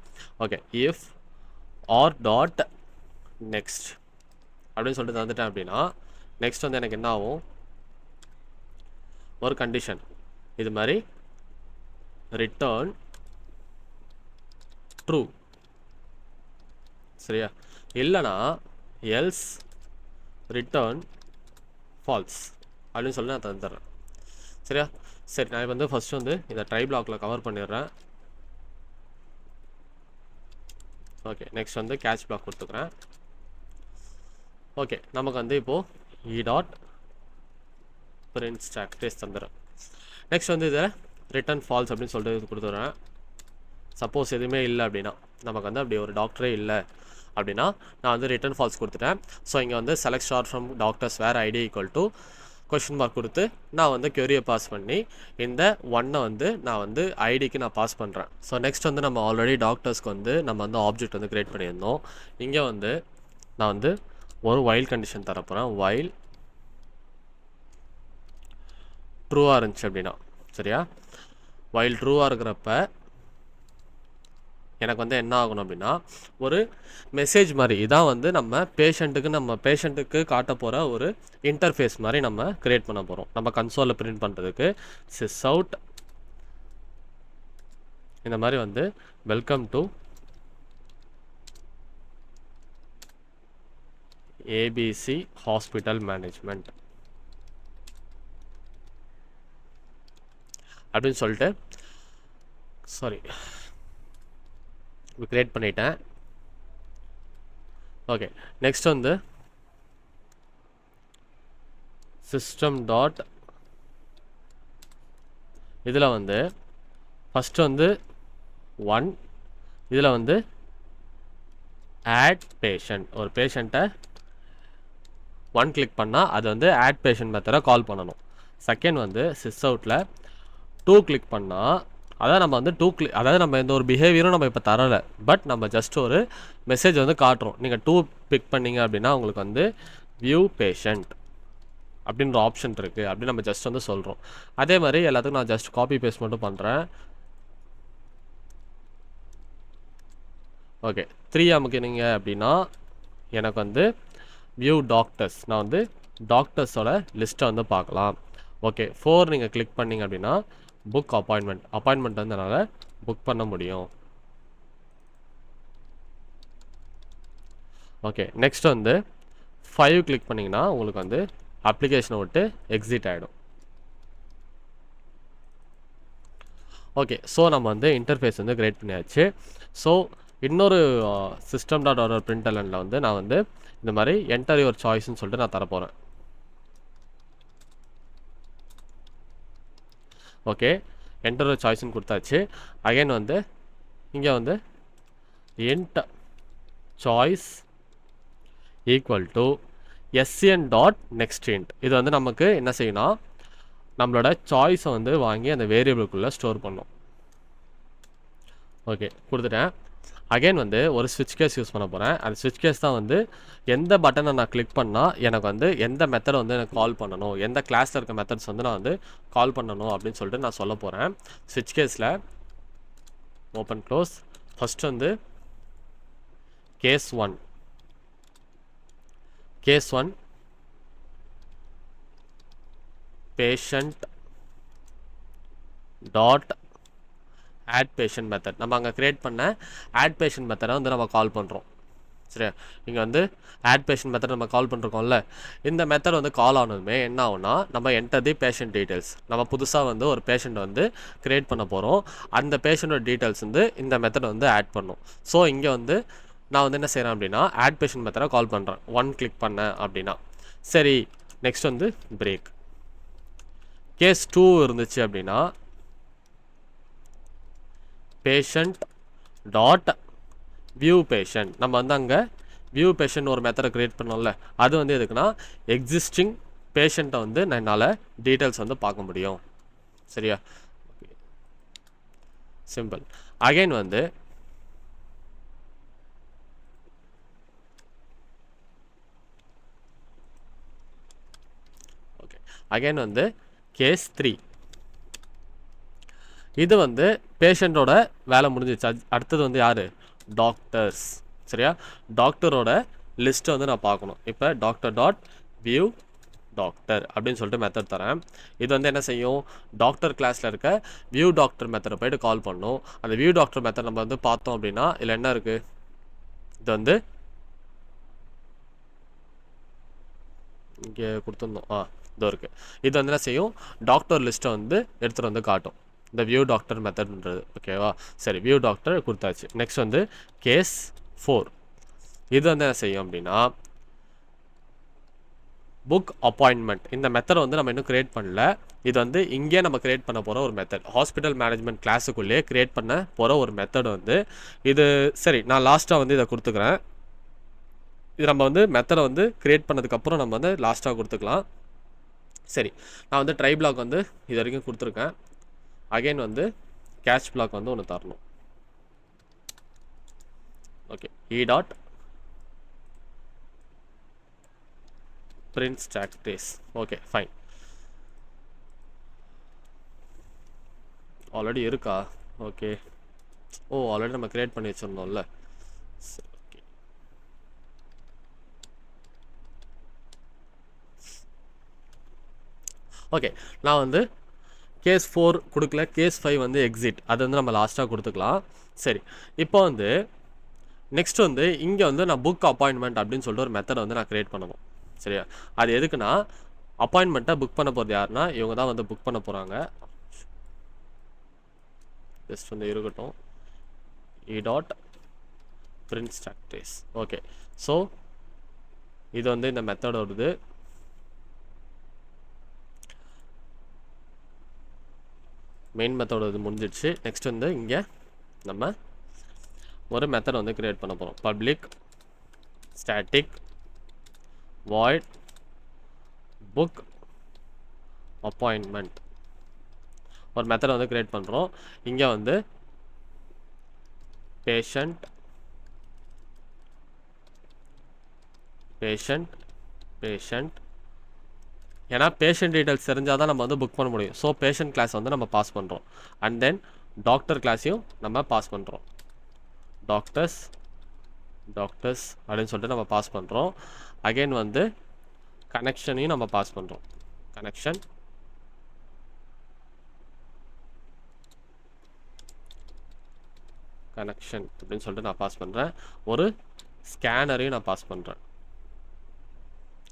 Okay, if r dot next அப்படின்னு சொல்லிட்டு தந்துட்டேன் அப்படின்னா நெக்ஸ்ட் வந்து எனக்கு என்ன ஆகும், ஒரு கண்டிஷன் இது மாதிரி ரிட்டர்ன் ட்ரூ, சரியா, இல்லைனா எல்ஸ் ரிட்டர்ன் ஃபால்ஸ் அப்படின்னு சொல்லி நான் தந்துடுறேன். சரியா, சரி நான் வந்து ஃபஸ்ட்டு வந்து இந்த ட்ரை பிளாக்கில் கவர் பண்ணிடுறேன். ஓகே, நெக்ஸ்ட் வந்து கேட்ச் பிளாக் கொடுத்துக்கிறேன். ஓகே, நமக்கு வந்து இப்போது e dot print stack taste தந்துடுறேன். நெக்ஸ்ட் வந்து இதை ரிட்டர்ன் ஃபால்ஸ் அப்படின்னு சொல்லிட்டு இது கொடுத்துட்றேன். சப்போஸ் எதுவுமே இல்லை அப்படின்னா, நமக்கு வந்து அப்படி ஒரு டாக்டரே இல்லை அப்படின்னா நான் வந்து ரிட்டர்ன் ஃபால்ஸ் கொடுத்துட்டேன். ஸோ இங்கே வந்து select star from doctors where ID equal to question mark கொடுத்து நான் வந்து query-யை பாஸ் பண்ணி இந்த ஒன்னை வந்து நான் வந்து ஐடிக்கு நான் பாஸ் பண்ணுறேன். ஸோ நெக்ஸ்ட் வந்து நம்ம ஆல்ரெடி டாக்டர்ஸ்க்கு வந்து நம்ம வந்து ஆப்ஜெக்ட் வந்து க்ரியேட் பண்ணியிருந்தோம். இங்கே வந்து நான் வந்து ஒரு வைல் கண்டிஷன் தரப்போகிறேன். வைல் ட்ரூவாக இருந்துச்சு அப்படின்னா, சரியா, வைல் ட்ரூவாக இருக்கிறப்ப எனக்கு வந்து என்ன ஆகணும் அப்படின்னா ஒரு மெசேஜ் மாதிரி இதான் வந்து நம்ம பேஷண்ட்டுக்கு காட்ட போகிற ஒரு இன்டர்ஃபேஸ் மாதிரி நம்ம க்ரியேட் பண்ண போகிறோம். நம்ம கன்சோலில் பிரிண்ட் பண்ணுறதுக்கு சிஸ் அவுட் இந்த மாதிரி வந்து welcome to ABC hospital management அப்படின்னு சொல்லிட்டு க்ரியேட் பண்ணிட்டேன். ஓகே, நெக்ஸ்ட் வந்து சிஸ்டம் டாட் இதில் வந்து ஃபஸ்ட்டு வந்து 1 இதில் வந்து ஆட் பேஷண்ட், ஒரு பேஷண்ட்டை 1 கிளிக் பண்ணால் அது வந்து ஆட் பேஷண்ட் மெத்தடை கால் பண்ணணும். செகண்ட் வந்து சிஸ் அவுட்டில் 2 கிளிக் பண்ணால் அதான் நம்ம வந்து அதாவது நம்ம எந்த ஒரு பிஹேவியரும் நம்ம இப்போ தரலை, பட் நம்ம ஜஸ்ட் ஒரு மெசேஜ் வந்து காட்டுறோம். நீங்கள் 2 பிக் பண்ணிங்க அப்படின்னா உங்களுக்கு வந்து வியூ பேஷண்ட் அப்படின்ற ஆப்ஷன் இருக்குது அப்படின்னு நம்ம ஜஸ்ட் வந்து சொல்கிறோம். அதே மாதிரி எல்லாத்துக்கும் நான் ஜஸ்ட் காப்பி பேஸ்ட் மட்டும் பண்ணுறேன். ஓகே, 3 அமுக்கினீங்க அப்படின்னா எனக்கு வந்து வியூ டாக்டர்ஸ், நான் வந்து டாக்டர்ஸோட லிஸ்ட்டை வந்து பார்க்கலாம். ஓகே, 4 நீங்கள் கிளிக் பண்ணிங்க அப்படின்னா புக் அப்பாயின்மெண்ட் வந்து என்னால் புக் பண்ண முடியும். ஓகே, நெக்ஸ்ட் வந்து 5 கிளிக் பண்ணிங்கன்னா உங்களுக்கு வந்து அப்ளிகேஷனை விட்டு எக்ஸிட் ஆகிடும். ஓகே, ஸோ நம்ம வந்து இன்டர்ஃபேஸ் வந்து க்ரியேட் பண்ணியாச்சு. ஸோ இன்னொரு சிஸ்டம் டாட் ஆர்டர் printlnல வந்து நான் வந்து இந்த மாதிரி என்டர் யுவர் சாய்ஸ்ன்னு சொல்லிட்டு நான் தரப்போகிறேன். ஓகே, என்டர் யுவர் சாய்ஸ்ன்னு கொடுத்தாச்சு. அகைன் வந்து இங்கே வந்து int choice equal to SN dot next int. இது வந்து நமக்கு என்ன செய்யணும், நம்மளோட சாய்ஸை வந்து வாங்கி அந்த வேரியபிளுக்குள்ளே ஸ்டோர் பண்ணோம். ஓகே, கொடுத்துட்டேன். அகைன் வந்து ஒரு ஸ்விட்ச் கேஸ் யூஸ் பண்ண போகிறேன். அந்த ஸ்விட்ச் கேஸ் தான் வந்து எந்த பட்டனை நான் கிளிக் பண்ணால் எனக்கு வந்து எந்த மெத்தட் வந்து எனக்கு கால் பண்ணணும், எந்த கிளாஸில் இருக்க மெத்தட்ஸ் வந்து நான் வந்து கால் பண்ணணும் அப்படின்னு சொல்லிட்டு நான் சொல்ல போகிறேன். ஸ்விட்ச் கேஸில் ஓப்பன் க்ளோஸ், ஃபஸ்ட்டு வந்து case 1 patient dot add patient method, நம்ம அங்கே க்ரியேட் பண்ண ஆட் பேஷண்ட் மெத்தடை வந்து நம்ம கால் பண்ணுறோம். சரியா, இங்கே வந்து ஆட் பேஷண்ட் மெத்தட் நம்ம கால் பண்ணிருக்கோம்ல, இந்த மெத்தட் வந்து கால் ஆனதுமே என்ன ஆகும்னா நம்ம என்டர் தி பேஷண்ட் டீட்டெயில்ஸ், நம்ம புதுசாக வந்து ஒரு பேஷண்ட் வந்து க்ரியேட் பண்ண போகிறோம். அந்த பேஷண்ட்டோட டீட்டெயில்ஸ் வந்து இந்த மெத்தட் வந்து ஆட் பண்ணும். ஸோ இங்கே வந்து நான் வந்து என்ன செய்கிறேன் அப்படின்னா ஆட் பேஷண்ட் மெத்தடை கால் பண்ணுறேன் 1 கிளிக் பண்ணேன் அப்படின்னா. சரி, நெக்ஸ்ட் வந்து பிரேக் கேஸ் 2 இருந்துச்சு அப்படின்னா பேஷண்ட் டாட் வியூ பேஷண்ட், நம்ம வந்து அங்கே வியூ பேஷண்ட் ஒரு மெத்தடை க்ரியேட் பண்ணோம்ல, அது வந்து எதுக்குன்னா எக்ஸிஸ்டிங் பேஷண்ட்டை வந்து என்னால் டீட்டெயில்ஸ் வந்து பார்க்க முடியும். சரியா, சிம்பிள். அகைன் வந்து ஓகே, அகைன் வந்து கேஸ் 3, இது வந்து பேஷண்ட்டோட வேலை முடிஞ்சிச்சு. அடுத்தது வந்து யார்? டாக்டர்ஸ். சரியா, டாக்டரோட லிஸ்ட்டை வந்து நான் பார்க்கணும். இப்போ டாக்டர் டாட் வியூ டாக்டர் அப்படின்னு சொல்லிட்டு மெத்தட் தரேன். இது வந்து என்ன செய்யும்? டாக்டர் கிளாஸில் இருக்க வியூ டாக்டர் மெத்தடை போய்ட்டு கால் பண்ணும். அந்த வியூ டாக்டர் மெத்தட் நம்ம வந்து பார்த்தோம் அப்படின்னா இதில் என்ன இருக்குது? இது வந்து இங்கே கொடுத்துருந்தோம். இதோ இருக்குது. இது வந்து என்ன செய்யும்? டாக்டர் லிஸ்ட்டை வந்து எடுத்துகிட்டு வந்து காட்டும், இந்த வியூ டாக்டர் மெத்தட்ன்றது. ஓகேவா, சரி, வியூ டாக்டர் கொடுத்தாச்சு. நெக்ஸ்ட் வந்து கேஸ் 4, இது வந்து என்ன செய்யும் அப்படின்னா புக் அப்பாயின்மெண்ட். இந்த மெத்தடை வந்து நம்ம இன்னும் கிரியேட் பண்ணல. இது வந்து இங்கே நம்ம கிரியேட் பண்ண போகிற ஒரு மெத்தட், ஹாஸ்பிட்டல் மேனேஜ்மெண்ட் கிளாஸுக்குள்ளேயே கிரியேட் பண்ண போகிற ஒரு மெத்தட் வந்து இது. சரி, நான் லாஸ்ட்டாக வந்து இதை கொடுத்துக்கிறேன். இது நம்ம வந்து மெத்தடை வந்து கிரியேட் பண்ணதுக்கப்புறம் நம்ம வந்து லாஸ்ட்டாக கொடுத்துக்கலாம். சரி, நான் வந்து ட்ரை பிளாக் வந்து இது வரைக்கும் கொடுத்துருக்கேன். அகைன் வந்து கேட்ச் பிளாக் வந்து ஒன்று தரணும். ஓகே, இ dot print stack trace. Okay, fine. Already இருக்கா? ஓகே, ஆல்ரெடி நம்ம கிரியேட் பண்ணி வச்சுருந்தோம்ல. ஓகே, ஓகே, நான் வந்து கேஸ் 4 கொடுக்கல, கேஸ் 5 வந்து எக்ஸிட், அது வந்து நம்ம லாஸ்ட்டாக கொடுத்துக்கலாம். சரி, இப்போ வந்து நெக்ஸ்ட் வந்து இங்கே வந்து நான் புக் அப்பாயின்மெண்ட் அப்படின்னு சொல்லிட்டு ஒரு மெத்தடை வந்து நான் கிரியேட் பண்ணணும். சரியா, அது எதுக்குன்னா அப்பாயின்மெண்ட்டை புக் பண்ண போகிறது யாருன்னா இவங்க தான் வந்து புக் பண்ண போகிறாங்க. ஜஸ்ட் வந்து இருக்கட்டும், இ dot print stack trace. Okay, so இது வந்து இந்த மெத்தட் வருது. மெயின் மெத்தட் இது முடிஞ்சிடுச்சு. நெக்ஸ்ட் வந்து இங்கே நம்ம ஒரு மெத்தட் வந்து கிரியேட் பண்ண போகிறோம். Public static void book appointment ஒரு மெத்தட் வந்து கிரியேட் பண்ணுறோம். இங்கே வந்து பேஷண்ட் பேஷண்ட் பேஷண்ட் ஏன்னா பேஷண்ட் டீட்டெயில்ஸ் தெரிஞ்சால் தான் நம்ம வந்து புக் பண்ண முடியும். ஸோ பேஷண்ட் கிளாஸ் வந்து நம்ம பாஸ் பண்ணுறோம். அண்ட் தென் டாக்டர் கிளாஸையும் நம்ம பாஸ் பண்ணுறோம். டாக்டர்ஸ் அப்படின்னு சொல்லிட்டு நம்ம பாஸ் பண்ணுறோம். அகைன் வந்து கனெக்ஷனையும் நம்ம பாஸ் பண்ணுறோம். கனெக்ஷன் அப்படின்னு சொல்லிட்டு நான் பாஸ் பண்ணுறேன். ஒரு ஸ்கேனரையும் நான் பாஸ் பண்ணுறேன்.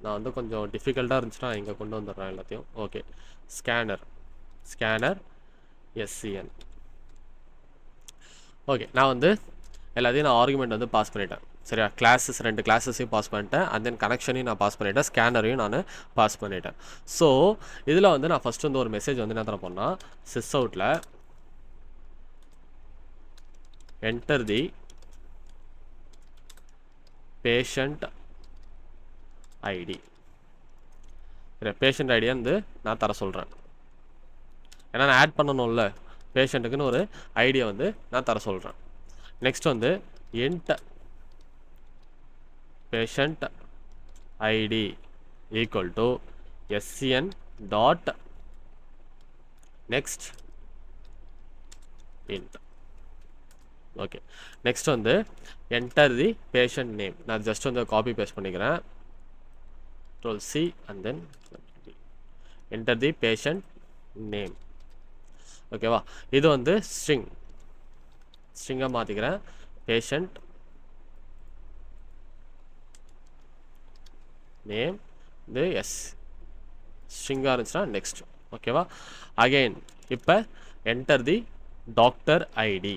நான் வந்து கொஞ்சம் டிஃபிகல்ட்டாக இருந்துச்சுன்னா இங்கே கொண்டு வந்துடுறேன் எல்லாத்தையும். Okay, scanner SCN. ஓகே, நான் வந்து எல்லாத்தையும் நான் ஆர்குமெண்ட் வந்து பாஸ் பண்ணிட்டேன். சரியா, கிளாஸஸ் 2 கிளாஸஸையும் பாஸ் பண்ணிட்டேன். அண்ட் தென் கனெக்ஷனையும் நான் பாஸ் பண்ணிட்டேன், ஸ்கேனரையும் நான் பாஸ் பண்ணிட்டேன். ஸோ இதில் வந்து நான் ஃபஸ்ட்டு வந்து ஒரு மெசேஜ் வந்து என்ன தர போனால் சிஸ் அவுட்டில் என்டர் தி பேஷண்ட் ஐடி. சரி, பேஷண்ட் ஐடியை வந்து நான் தர சொல்கிறேன். ஏன்னா நான் ஆட் பண்ணணும்ல, பேஷண்ட்டுக்குன்னு ஒரு ஐடியை வந்து நான் தர சொல்கிறேன். நெக்ஸ்ட் வந்து end patient id equal to scn dot next int. Okay, next வந்து என்டர் தி பேஷண்ட் நேம். நான் ஜஸ்ட் வந்து காப்பி பேஸ்ட் பண்ணிக்கிறேன். Control C and then enter the patient name. ஓகேவா, இது வந்து ஸ்ட்ரிங்காக மாற்றிக்கிறேன். பேஷண்ட் நேம் இது எஸ் ஸ்ட்ரிங்காக இருந்துச்சுன்னா நெக்ஸ்ட். ஓகேவா, அகெயின் இப்போ என்டர் தி டாக்டர் ஐடி.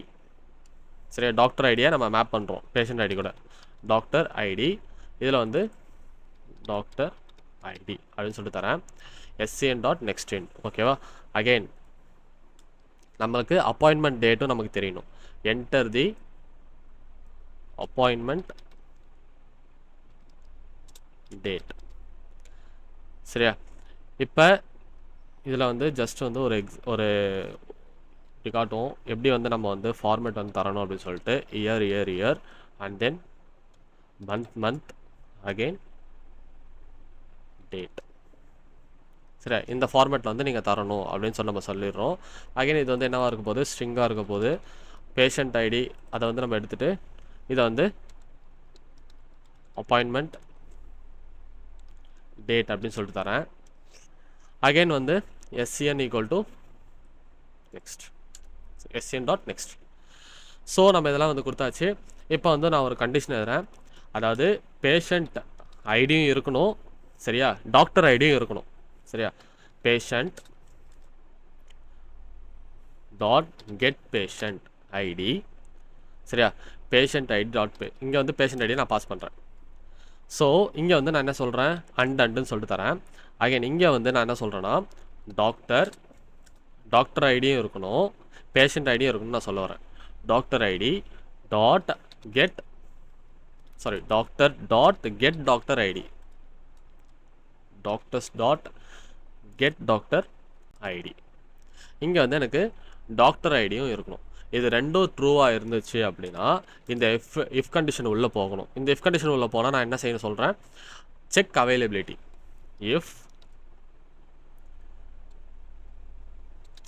சரியா, டாக்டர் ஐடியை நம்ம மேப் பண்ணுறோம் பேஷண்ட் ஐடி கூட. டாக்டர் ஐடி இதில் வந்து டாக்டர் ஐடி அப்படின்னு சொல்லிட்டு தரேன். SCN dot next in. ஓகேவா? அகெயின் நம்மளுக்கு அப்பாயின்மெண்ட் டேட்டும் நமக்கு தெரியணும். என்டர் தி அப்பாயின்மெண்ட் டேட். சரியா? இப்போ இதில் வந்து ஜஸ்ட் வந்து ஒரு இப்படி காட்டும் எப்படி வந்து நம்ம வந்து ஃபார்மேட் வந்து தரணும் அப்படின்னு சொல்லிட்டு year and then month again date. சரி, இந்த ஃபார்மேட்டில் வந்து நீங்கள் தரணும் அப்படின்னு சொல்லி நம்ம சொல்லிடுறோம். அகைன் இது வந்து என்னவாக இருக்க போகுது, ஸ்ட்ரிங்காக இருக்க போகுது. பேஷண்ட் ஐடி அதை வந்து நம்ம எடுத்துகிட்டு இதை வந்து அப்பாயின்மெண்ட் டேட் அப்படின்னு சொல்லிட்டு தரேன். அகைன் வந்து SCN equal to next, SCN dot next. So நம்ம இதெல்லாம் வந்து கொடுத்தாச்சு. இப்போ வந்து நான் ஒரு கண்டிஷன் எழுதுறேன். அதாவது பேஷண்ட் ஐடியும் இருக்கணும், சரியா, டாக்டர் ஐடியும் இருக்கணும், சரியா. Patient dot get patient ID, சரியா. பேஷண்ட் ஐடி டாட் இங்கே வந்து பேஷண்ட் ஐடி நான் பாஸ் பண்ணுறேன். ஸோ இங்கே வந்து நான் என்ன சொல்கிறேன், அண்டுன்னு சொல்லிட்டு தரேன். அகைன் இங்கே வந்து நான் என்ன சொல்கிறேன்னா டாக்டர் ஐடியும் இருக்கணும், பேஷண்ட் ஐடியும் இருக்கணும்னு நான் சொல்ல வரேன். Doctor ID dot get doctor ID, doctors dot get doctor ID. இங்கே வந்து எனக்கு டாக்டர் ஐடியும் இருக்கணும். இது ரெண்டும் ட்ரூவாக இருந்துச்சு அப்படின்னா இந்த இஃப் கண்டிஷன் உள்ளே போகணும். இந்த இஃப் கண்டிஷன் உள்ளே போனால் நான் என்ன செய்யணும் சொல்கிறேன், check availability. If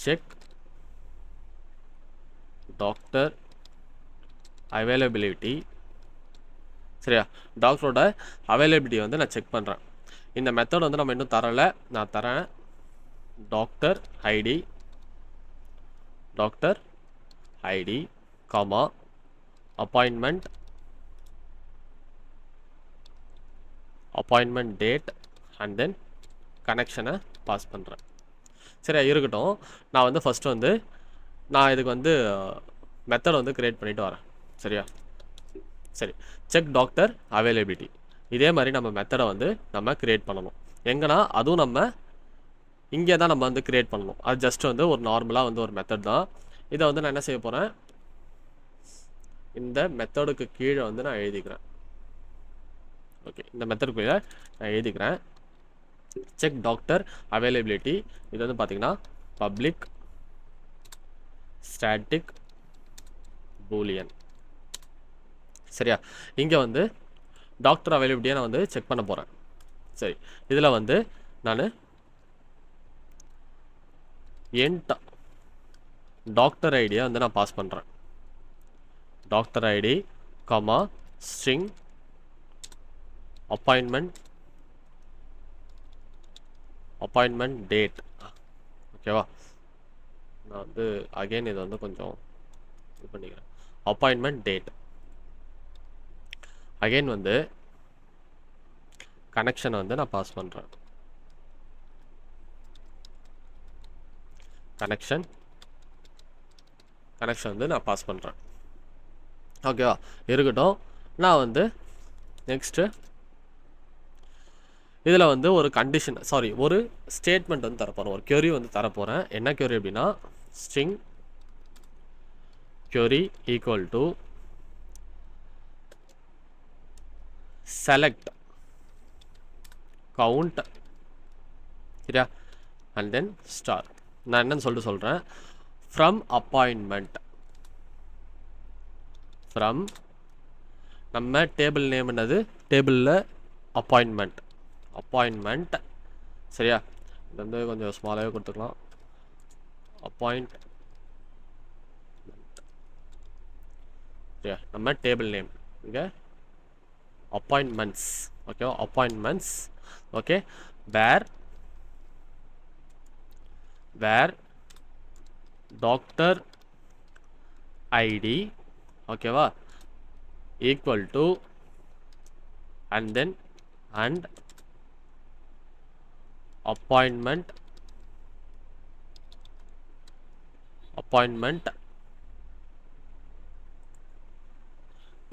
check doctor availability, சரியா. டாக்டரோட அவைலபிலிட்டி வந்து நான் செக் பண்ணுறேன். இந்த மெத்தட் வந்து நம்ம இன்னும் தரலை, நான் தரேன். Doctor ID comma appointment date and then கனெக்ஷனை பாஸ் பண்ணுறேன். சரியா, இருக்கட்டும். நான் வந்து ஃபஸ்ட்டு வந்து நான் இதுக்கு வந்து மெத்தட் வந்து க்ரியேட் பண்ணிவிட்டு வரேன், சரியா. சரி, செக் டாக்டர் அவைலபிலிட்டி. இதே மாதிரி நம்ம மெத்தடை வந்து நம்ம க்ரியேட் பண்ணணும். எங்கன்னா அதுவும் நம்ம இங்கே தான் நம்ம வந்து க்ரியேட் பண்ணணும். அது ஜஸ்ட் வந்து ஒரு நார்மலாக வந்து ஒரு மெத்தட் தான். இதை வந்து நான் என்ன செய்ய போகிறேன், இந்த மெத்தடுக்கு கீழே வந்து நான் எழுதிக்கிறேன். ஓகே, இந்த மெத்தடுக்கு கீழே நான் எழுதிக்கிறேன். Check doctor availability. இது வந்து பார்த்தீங்கன்னா பப்ளிக் ஸ்டாட்டிக் பூலியன், சரியா. இங்கே வந்து டாக்டர் அவைலபிலிட்டியை நான் வந்து செக் பண்ண போகிறேன். சரி, இதில் வந்து நான் டாக்டர் ஐடியை வந்து நான் பாஸ் பண்ணுறேன். Doctor ID comma string appointment date. ஓகேவா, நான் வந்து அகெயின் இதை வந்து கொஞ்சம் இது பண்ணிக்கிறேன். Appointment date. அகெயின் வந்து கனெக்ஷனை வந்து நான் பாஸ் பண்ணுறேன். கனெக்ஷன் வந்து நான் பாஸ் பண்ணுறேன். ஓகேவா, இருக்கட்டும். நான் வந்து நெக்ஸ்ட்டு இதில் வந்து ஒரு கண்டிஷன், ஒரு ஸ்டேட்மெண்ட் வந்து தரப்போகிறேன், ஒரு query வந்து தரப்போகிறேன். என்ன query அப்படின்னா string query equal to select count, சரியா, அண்ட் தென் ஸ்டார். நான் என்னன்னு சொல்லிட்டு சொல்கிறேன், ஃப்ரம் அப்பாயின்மெண்ட், ஃப்ரம் நம்ம டேபிள் நேம் என்னது, டேபிளில் அப்பாயின்மெண்ட், சரியா. இது வந்து கொஞ்சம் ஸ்மாலாகவே கொடுத்துக்கலாம். அப்பாயின்ட், சரியா, நம்ம டேபிள் நேம் இங்கே அப்பாயின்மெண்ட்ஸ். ஓகேவா, அப்பாயின்மெண்ட்ஸ். ஓகே, வேர் டாக்டர் ஐடி, ஓகேவா, equal to and then and appointment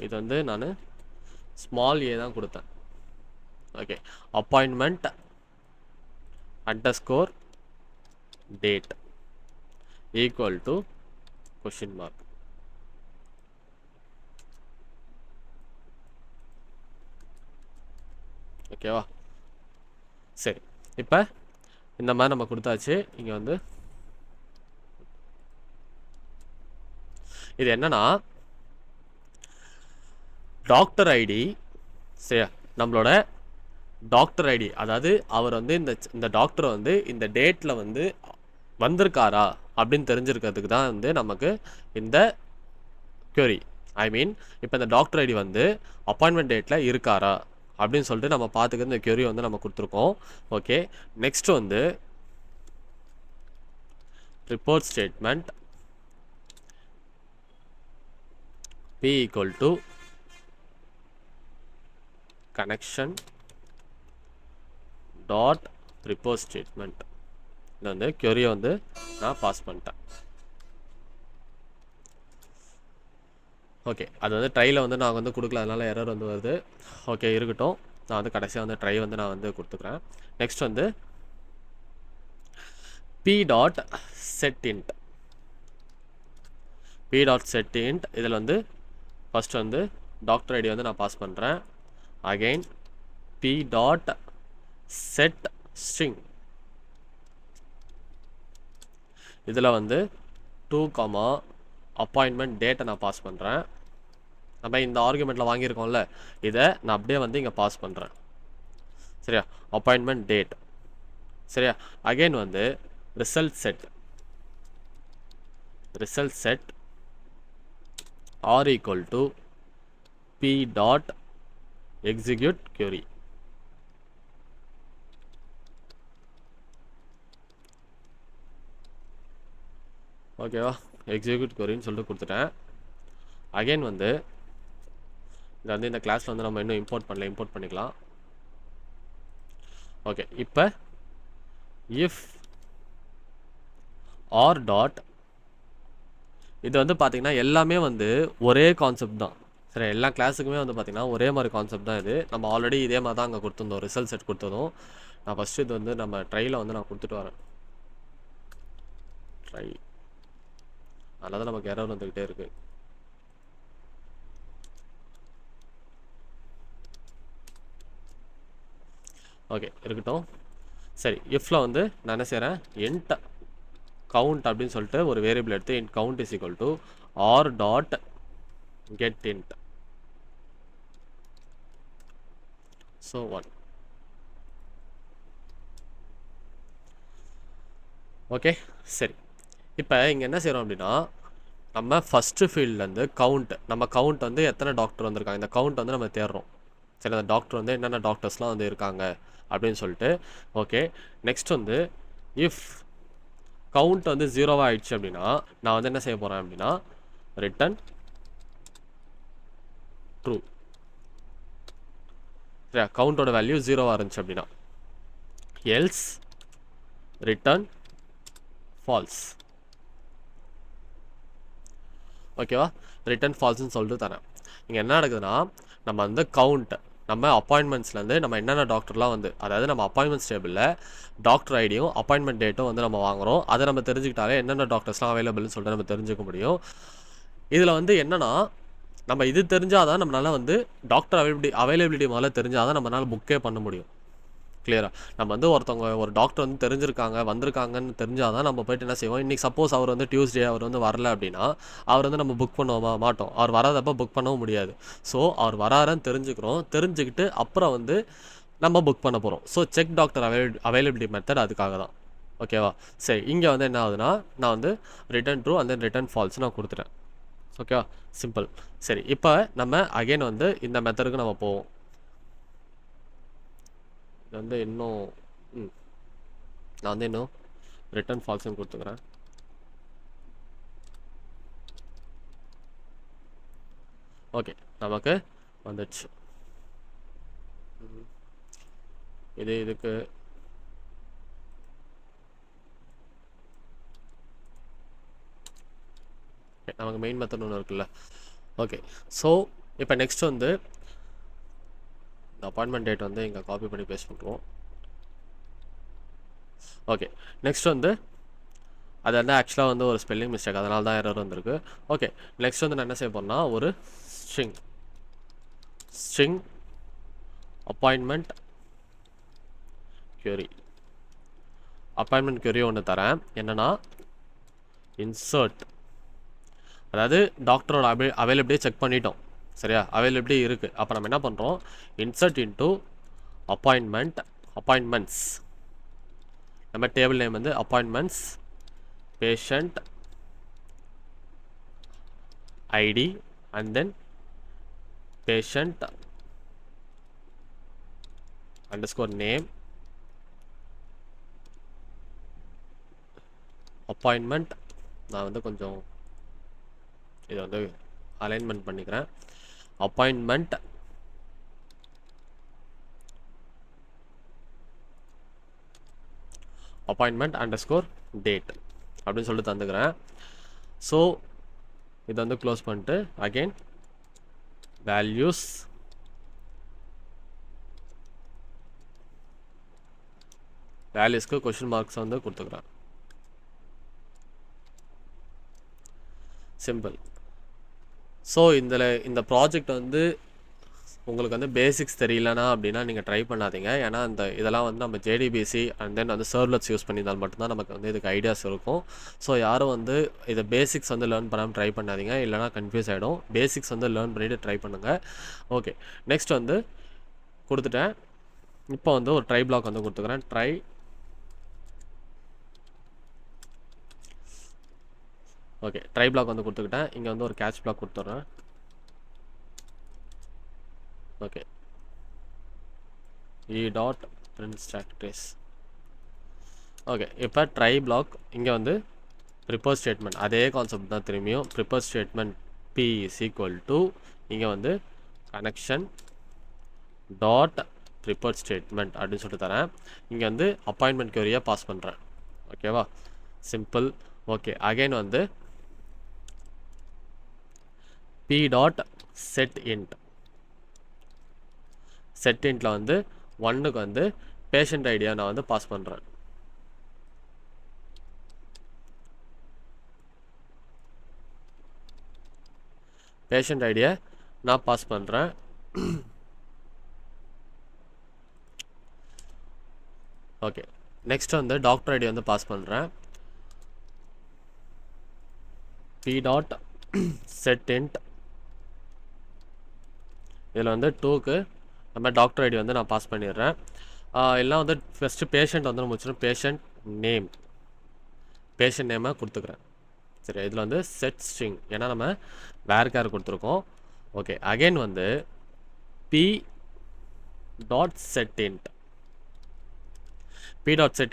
இது வந்து நான் ஸ்மால் ஏ தான் கொடுத்தேன். Okay, appointment underscore date equal to question mark. ஓகேவா? சரி, இப்போ இந்த மாதிரி நம்ம கொடுத்தாச்சு. இங்கே வந்து இது என்னன்னா டாக்டர் ஐடி. சரியா? நம்மளோட டாக்டர் ஐடி, அதாவது அவர் வந்து இந்த டாக்டர் வந்து இந்த டேட்டில் வந்து வந்திருக்காரா அப்படின்னு தெரிஞ்சிருக்கிறதுக்கு தான் வந்து நமக்கு இந்த query. ஐ மீன் இப்போ இந்த டாக்டர் ஐடி வந்து அப்பாயின்மெண்ட் டேட்டில் இருக்காரா அப்படின்னு சொல்லிட்டு நம்ம பார்த்துக்க இந்த query வந்து நம்ம கொடுத்துருக்கோம். ஓகே, நெக்ஸ்ட் வந்து report statement p equal to connection dot report statement. இது வந்து query வந்து நான் பாஸ் பண்ணிட்டேன். ஓகே, அது வந்து ட்ரையில் வந்து நான் வந்து கொடுக்கல, அதனால எரர் வந்து வருது. ஓகே, இருக்கட்டும். நான் வந்து கடைசியாக வந்து ட்ரை வந்து நான் வந்து கொடுத்துக்கிறேன். நெக்ஸ்ட் வந்து p dot set int. p dot set int இதில் வந்து ஃபஸ்ட் வந்து டாக்டர் ஐடி வந்து நான் பாஸ் பண்ணுறேன். Again p dot set string. இதில் வந்து 2, அப்பாயின்மெண்ட் டேட்டை நான் பாஸ் பண்ணுறேன். நம்ம இந்த ஆர்குமெண்ட்டில் வாங்கியிருக்கோம்ல, இதை நான் அப்படியே வந்து இங்கே பாஸ் பண்ணுறேன். சரியா? Appointment date. சரியா? அகெயின் வந்து result set r equal to p dot execute query. ஓகேவா? எக்ஸிக்யூட் queryன்னு சொல்லிட்டு கொடுத்துட்டேன். அகெயின் வந்து இதை வந்து இந்த கிளாஸில் வந்து நம்ம இன்னும் இம்போர்ட் பண்ணிக்கலாம். ஓகே, இப்போ இஃப் ஆர் டாட், இது வந்து பார்த்தீங்கன்னா எல்லாமே வந்து ஒரே கான்செப்ட் தான். சரி, எல்லா கிளாஸுக்குமே வந்து பார்த்தீங்கன்னா ஒரே மாதிரி கான்செப்ட் தான் இது. நம்ம ஆல்ரெடி இதே மாதிரி தான் அங்கே கொடுத்துருந்தோம், ரிசல்ட் செட் கொடுத்ததும். நான் ஃபஸ்ட்டு இது வந்து நம்ம ட்ரையில் வந்து நான் கொடுத்துட்டு வரேன். ட்ரை, அதனால தான் நமக்கு எரர் வந்துக்கிட்டே இருக்குது. ஓகே, இருக்கட்டும். சரி, இஃப்பில் வந்து நான் என்ன செய்கிறேன், இன்ட் கவுண்ட் அப்படின்னு சொல்லிட்டு ஒரு வேரியபிள் எடுத்து int count is equal to r dot get int. So 1. Okay, சரி. இப்போ இங்கே என்ன செய்கிறோம் அப்படின்னா, நம்ம ஃபஸ்ட்டு ஃபீல்ட்லேருந்து நம்ம கவுண்ட் வந்து எத்தனை டாக்டர் வந்திருக்காங்க, இந்த கவுண்ட் வந்து நம்ம தேடுறோம். சரி, அந்த டாக்டர் வந்து என்னென்ன டாக்டர்ஸ்லாம் வந்து இருக்காங்க அப்படின்னு சொல்லிட்டு. ஓகே, நெக்ஸ்ட் வந்து இஃப் கவுண்ட் வந்து 0 ஆயிடுச்சு அப்படின்னா நான் வந்து என்ன செய்ய போகிறேன் அப்படின்னா ரிட்டன் ட்ரூ. சரியா? கவுண்டோட வேல்யூ 0 இருந்துச்சு அப்படின்னா. Else return false. ஓகேவா? ரிட்டன் ஃபால்ஸ்ன்னு சொல்லிட்டு தரேன். இங்கே என்ன நடக்குதுன்னா, நம்ம வந்து கவுண்ட், நம்ம அப்பாயின்மெண்ட்ஸ்லேருந்து நம்ம என்னென்ன டாக்டர்லாம் வந்து, அதாவது நம்ம அப்பாயின்மெண்ட்ஸ் டேபிளில் டாக்டர் ஐடியும் அப்பாயின்மெண்ட் டேட்டும் வந்து நம்ம வாங்குகிறோம். அதை நம்ம தெரிஞ்சுக்கிட்டாலே என்னென்ன டாக்டர்ஸ்லாம் அவைலபிள்னு சொல்லிட்டு நம்ம தெரிஞ்சுக்க முடியும். இதில் வந்து என்னென்னா, நம்ம இது தெரிஞ்சால் தான் நம்மளால் வந்து டாக்டர் அவைலபிலிட்டி முதல்ல தெரிஞ்சால் தான் நம்மளால் புக்கே பண்ண முடியும். கிளியராக? நம்ம வந்து ஒரு டாக்டர் வந்து வந்திருக்காங்கன்னு தெரிஞ்சால் தான் நம்ம போய்ட்டு என்ன செய்வோம். இன்றைக்கி சப்போஸ் அவர் வந்து டியூஸ்டே அவர் வந்து வரல அப்படின்னா அவர் வந்து நம்ம புக் பண்ண மாட்டோம். அவர் வராதப்போ புக் பண்ணவும் முடியாது. ஸோ அவர் வராருன்னு தெரிஞ்சுக்கிட்டு அப்புறம் வந்து நம்ம புக் பண்ண போகிறோம். So check doctor availability method அதுக்காக தான். ஓகேவா? சரி, இங்கே வந்து என்ன ஆகுதுன்னா, நான் வந்து return true and then return false நான் கொடுத்துட்டேன். ஓகேவா? சிம்பிள். சரி, இப்போ நம்ம அகைன் வந்து இந்த மெத்தடுக்கு நம்ம போவோம். இது வந்து இன்னும் நான் வந்து இன்னும் ரிட்டன் ஃபால்ஸ்னு கொடுத்துக்கிறேன். ஓகே, நமக்கு வந்துடுச்சு. இதுக்கு நமக்கு மெயின் மெத்தட் ஒன்று இருக்குல்ல. ஓகே, ஸோ இப்போ நெக்ஸ்ட் வந்து இந்த அப்பாயின்மெண்ட் டேட் வந்து இங்கே காப்பி பண்ணி பேஸ்ட் பண்ணுறோம். ஓகே. நெக்ஸ்ட் வந்து அது வந்து ஆக்சுவலாக வந்து ஒரு ஸ்பெல்லிங் மிஸ்டேக், அதனால தான் எரர் வந்திருக்கு. ஓகே. நெக்ஸ்ட் வந்து நான் என்ன செய்ய போறேன்னா, ஒரு string string appointment query appointment query ஒன்று தரேன். என்னன்னா இன்சர்ட், அதாவது டாக்டரோட அவைலபிலிட்டியை செக் பண்ணிட்டோம். சரியா? அவைலபிலிட்டி இருக்குது. அப்போ நம்ம என்ன பண்ணுறோம், இன்சர்ட் இன்டூ அப்பாயின்மெண்ட்ஸ். நம்ம டேபிள் நேம் வந்து appointments patient ID and then patient underscore name appointment. நான் வந்து கொஞ்சம் இதை வந்து அலைன்மெண்ட் பண்ணிக்கிறேன். அப்பாயின்மெண்ட் அண்டர்ஸ்கோர் டேட் அப்படின்னு சொல்லிட்டு தந்துக்கிறேன். ஸோ இதை வந்து க்ளோஸ் பண்ணிட்டு அகெயின் வேல்யூஸ்க்கு கொஷின் மார்க்ஸ் வந்து கொடுத்துக்கிறேன். சிம்பிள். ஸோ இந்த ப்ராஜெக்ட் வந்து உங்களுக்கு வந்து பேசிக்ஸ் தெரியலனா அப்படின்னா நீங்கள் ட்ரை பண்ணாதீங்க. ஏன்னா இதெல்லாம் வந்து நம்ம ஜேடிபிசி அண்ட் தென் வந்து சர்வ்லெட்ஸ் யூஸ் பண்ணியிருந்தால் மட்டும்தான் நமக்கு வந்து இதுக்கு ஐடியாஸ் இருக்கும். ஸோ யாரும் வந்து இதை பேசிக்ஸ் வந்து லேர்ன் பண்ணாமல் ட்ரை பண்ணாதீங்க, இல்லைனா கன்ஃபியூஸ் ஆகிடும். பேசிக்ஸ் வந்து லேர்ன் பண்ணிவிட்டு ட்ரை பண்ணுங்கள். ஓகே. நெக்ஸ்ட் வந்து கொடுத்துட்டேன். இப்போ வந்து ஒரு ட்ரை பிளாக் வந்து கொடுத்துக்கிறேன். ட்ரை பிளாக் வந்து கொடுத்துக்கிட்டேன். இங்கே வந்து ஒரு கேட்ச் பிளாக் கொடுத்துட்றேன். Okay. print stack trace. Okay. இப்போ ட்ரை பிளாக் இங்கே வந்து ப்ரிப்பேர் ஸ்டேட்மெண்ட், அதே கான்செப்ட் தான் திரும்பியும். Prepare statement p is equal to இங்கே வந்து கனெக்ஷன் டாட் ப்ரிப்பேர் ஸ்டேட்மெண்ட் அப்படின்னு சொல்லிட்டு தரேன். இங்கே வந்து அப்பாயின்மெண்ட் query பாஸ் பண்ணுறேன். ஓகேவா? சிம்பிள். ஓகே. அகைன் வந்து p டாட் செட் இன்ட்ல வந்து 1க்கு வந்து பேஷண்ட் ஐடியா நான் வந்து பாஸ் பண்ணுறேன். பேஷண்ட் ஐடியா நான் பாஸ் பண்ணுறேன். ஓகே. நெக்ஸ்ட் வந்து டாக்டர் ஐடி வந்து பாஸ் பண்ணுறேன். p டாட் செட் இன்ட் இதில் வந்து 2க்கு நம்ம டாக்டர் ஐடி வந்து நான் பாஸ் பண்ணிடுறேன். எல்லாம் வந்து ஃபஸ்ட்டு பேஷண்ட் வந்து முடிச்சிடும். பேஷண்ட் நேமை கொடுத்துக்கிறேன். சரி, இதில் வந்து செட் ஸ்ட்ரிங், ஏன்னா நம்ம வேர் கேர் கொடுத்துருக்கோம். ஓகே. அகைன் வந்து p டாட் செட்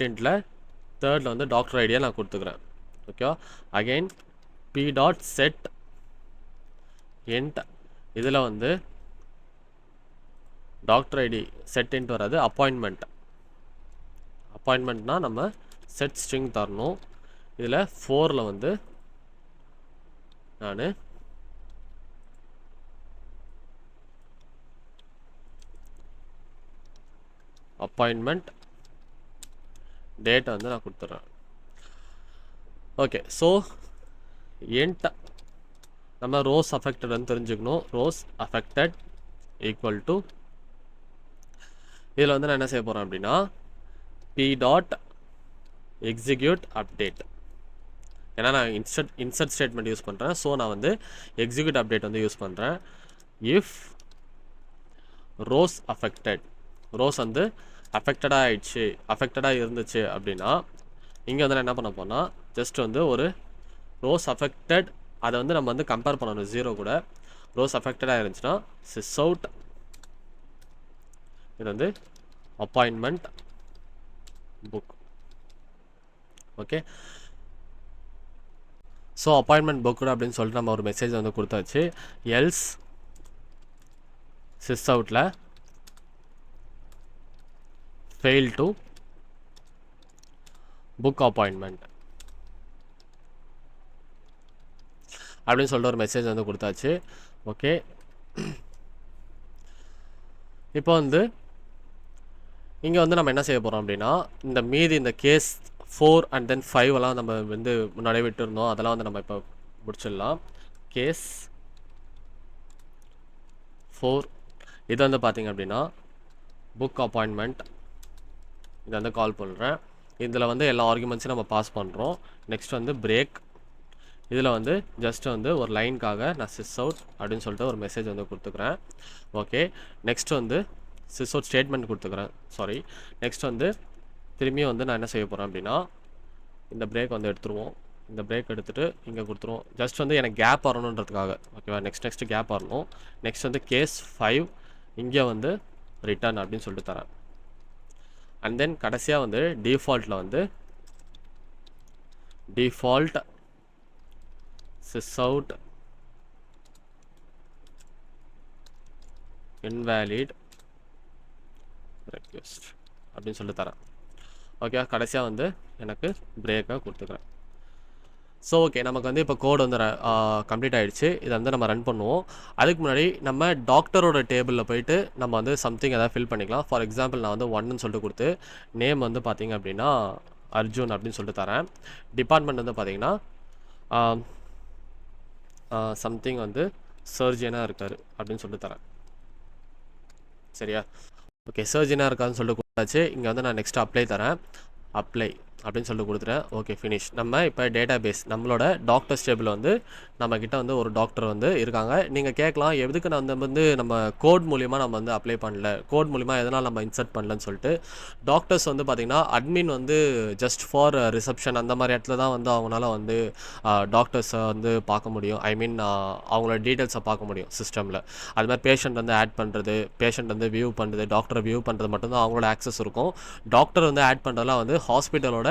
இன்ட்டில் தேர்டில் வந்து டாக்டர் ஐடியா நான் கொடுத்துக்கிறேன். ஓகேவா? Again p dot set int இதில் வந்து டாக்டர் ஐடி செட் இன்ட் வராது, அப்பாயின்மெண்ட்னா நம்ம செட் ஸ்ட்ரிங் தரணும். இதில் 4ல் வந்து நான் அப்பாயின்மெண்ட் டேட்டை வந்து நான் கொடுத்துட்றேன். ஓகே. ஸோ இன்ட் நம்ம ரோஸ் அஃபெக்டட் வந்து தெரிஞ்சுக்கணும். ரோஸ் அஃபெக்டட் ஈக்குவல் டு இதில் வந்து நான் என்ன செய்ய போகிறேன் அப்படின்னா p டாட் எக்ஸிக்யூட் அப்டேட், ஏன்னா நான் இன்சர்ட் ஸ்டேட்மெண்ட் யூஸ் பண்ணுறேன். ஸோ நான் வந்து எக்ஸிக்யூட் அப்டேட் வந்து யூஸ் பண்ணுறேன். இஃப் ரோஸ் வந்து அஃபெக்டடாக இருந்துச்சு அப்படின்னா இங்கே வந்து நான் என்ன பண்ண போனால் ஜஸ்ட் வந்து ஒரு ரோஸ் அஃபெக்டட் அதை வந்து நம்ம வந்து கம்பேர் பண்ணணும் 0 கூட. ரோஸ் அஃபெக்டடாக இருந்துச்சுன்னா சிஸ் அவுட், இது வந்து appointment book. Okay. So appointment book அப்படின்னு சொல்லிட்டு நம்ம ஒரு மெசேஜ் வந்து கொடுத்தாச்சு. எல்ஸ் சிஸ் அவுட்டில் ஃபெயில் டு புக் அப்பாயின்மெண்ட் அப்படின்னு சொல்லிட்டு ஒரு மெசேஜ் வந்து கொடுத்தாச்சு. ஓகே. இப்போ வந்து இங்கே வந்து நம்ம என்ன செய்ய போகிறோம் அப்படின்னா, இந்த மீதி இந்த கேஸ் 4 அண்ட் தென் 5 எல்லாம் நம்ம வந்து முன்னாடியே விட்டுருந்தோம். அதெல்லாம் வந்து நம்ம இப்போ முடிச்சிடலாம். கேஸ் 4 இது வந்து பார்த்தீங்க அப்படின்னா புக் அப்பாயின்மெண்ட் இதை வந்து கால் பண்ணுறேன். இதில் வந்து எல்லா ஆர்குமெண்ட்ஸையும் நம்ம பாஸ் பண்ணுறோம். நெக்ஸ்ட் வந்து பிரேக். இதில் வந்து ஜஸ்ட் வந்து ஒரு லைனுக்காக நான் சிஸ் அவுட் அப்படின்னு சொல்லிட்டு ஒரு மெசேஜ் வந்து கொடுத்துக்கிறேன். ஓகே, நெக்ஸ்ட் வந்து சிஸ் அவுட் ஸ்டேட்மெண்ட் கொடுத்துக்கிறேன். சாரி, நெக்ஸ்ட் வந்து திரும்பியும் வந்து நான் என்ன செய்ய போகிறேன் அப்படின்னா, இந்த பிரேக் வந்து எடுத்துருவோம். இந்த பிரேக் எடுத்துகிட்டு இங்கே கொடுத்துருவோம். ஜஸ்ட் வந்து எனக்கு கேப் வரணுன்றதுக்காக. ஓகேவா, நெக்ஸ்ட் கேப் வரணும். நெக்ஸ்ட் வந்து கேஸ் 5 இங்கே வந்து ரிட்டர்ன் அப்படின்னு சொல்லிட்டு தரேன். அண்ட் தென் கடைசியாக வந்து டிஃபால்ட்டில் வந்து டிஃபால்ட் sysout invalid request அப்படின்னு சொல்லிட்டு தரேன். ஓகே, கடைசியாக வந்து எனக்கு பிரேக்கை கொடுத்துக்கிறேன். ஸோ ஓகே, நமக்கு வந்து இப்போ கோடு வந்து கம்ப்ளீட் ஆகிடுச்சு. இதை வந்து நம்ம ரன் பண்ணுவோம். அதுக்கு முன்னாடி நம்ம டாக்டரோட டேபிளில் போயிட்டு நம்ம வந்து சம்திங் எதாவது ஃபில் பண்ணிக்கலாம். ஃபார் எக்ஸாம்பிள் நான் வந்து 1ன்னு சொல்லிட்டு கொடுத்து நேம் வந்து பார்த்திங்க அப்படின்னா அர்ஜுன் அப்படின்னு சொல்லிட்டு தரேன். டிபார்ட்மெண்ட் வந்து பார்த்திங்கன்னா சம்திங் வந்து சர்ஜனாக இருக்கார் அப்படின்னு சொல்லிட்டு தரேன். சரியா, ஓகே, சர்ஜனாக இருக்காருன்னு சொல்லிட்டு கொடுத்தாச்சு. இங்கே வந்து நான் நெக்ஸ்ட் அப்ளை தரேன். அப்ளை அப்படின்னு சொல்லிட்டு கொடுத்துட்டேன். Okay, finish. நம்ம இப்போ டேட்டா பேஸ் நம்மளோட டாக்டர்ஸ் டேபிள் வந்து நம்மக்கிட்ட வந்து ஒரு டாக்டர் வந்து இருக்காங்க. நீங்கள் கேட்கலாம், எதுக்கு நான் வந்து நம்ம கோட் மூலிமா நம்ம வந்து அப்ளை பண்ணல, கோட் மூலிமா எதனால் நம்ம இன்சர்ட் பண்ணலன்னு சொல்லிட்டு. டாக்டர்ஸ் வந்து பார்த்திங்கன்னா அட்மின் வந்து ஜஸ்ட் ஃபார் ரிசப்ஷன் அந்த மாதிரி இடத்துல தான் வந்து அவங்களால வந்து டாக்டர்ஸை வந்து பார்க்க முடியும். ஐ மீன் அவங்களோட டீட்டெயில்ஸை பார்க்க முடியும் சிஸ்டமில். அது மாதிரி பேஷண்ட் வந்து ஆட் பண்ணுறது, பேஷண்ட் வந்து வியூ பண்ணுறது, டாக்டரை வியூ பண்ணுறது மட்டும்தான் அவங்களோட ஆக்சஸ் இருக்கும். டாக்டர் வந்து ஆட் பண்ணுறதுலாம் வந்து ஹாஸ்பிட்டலோட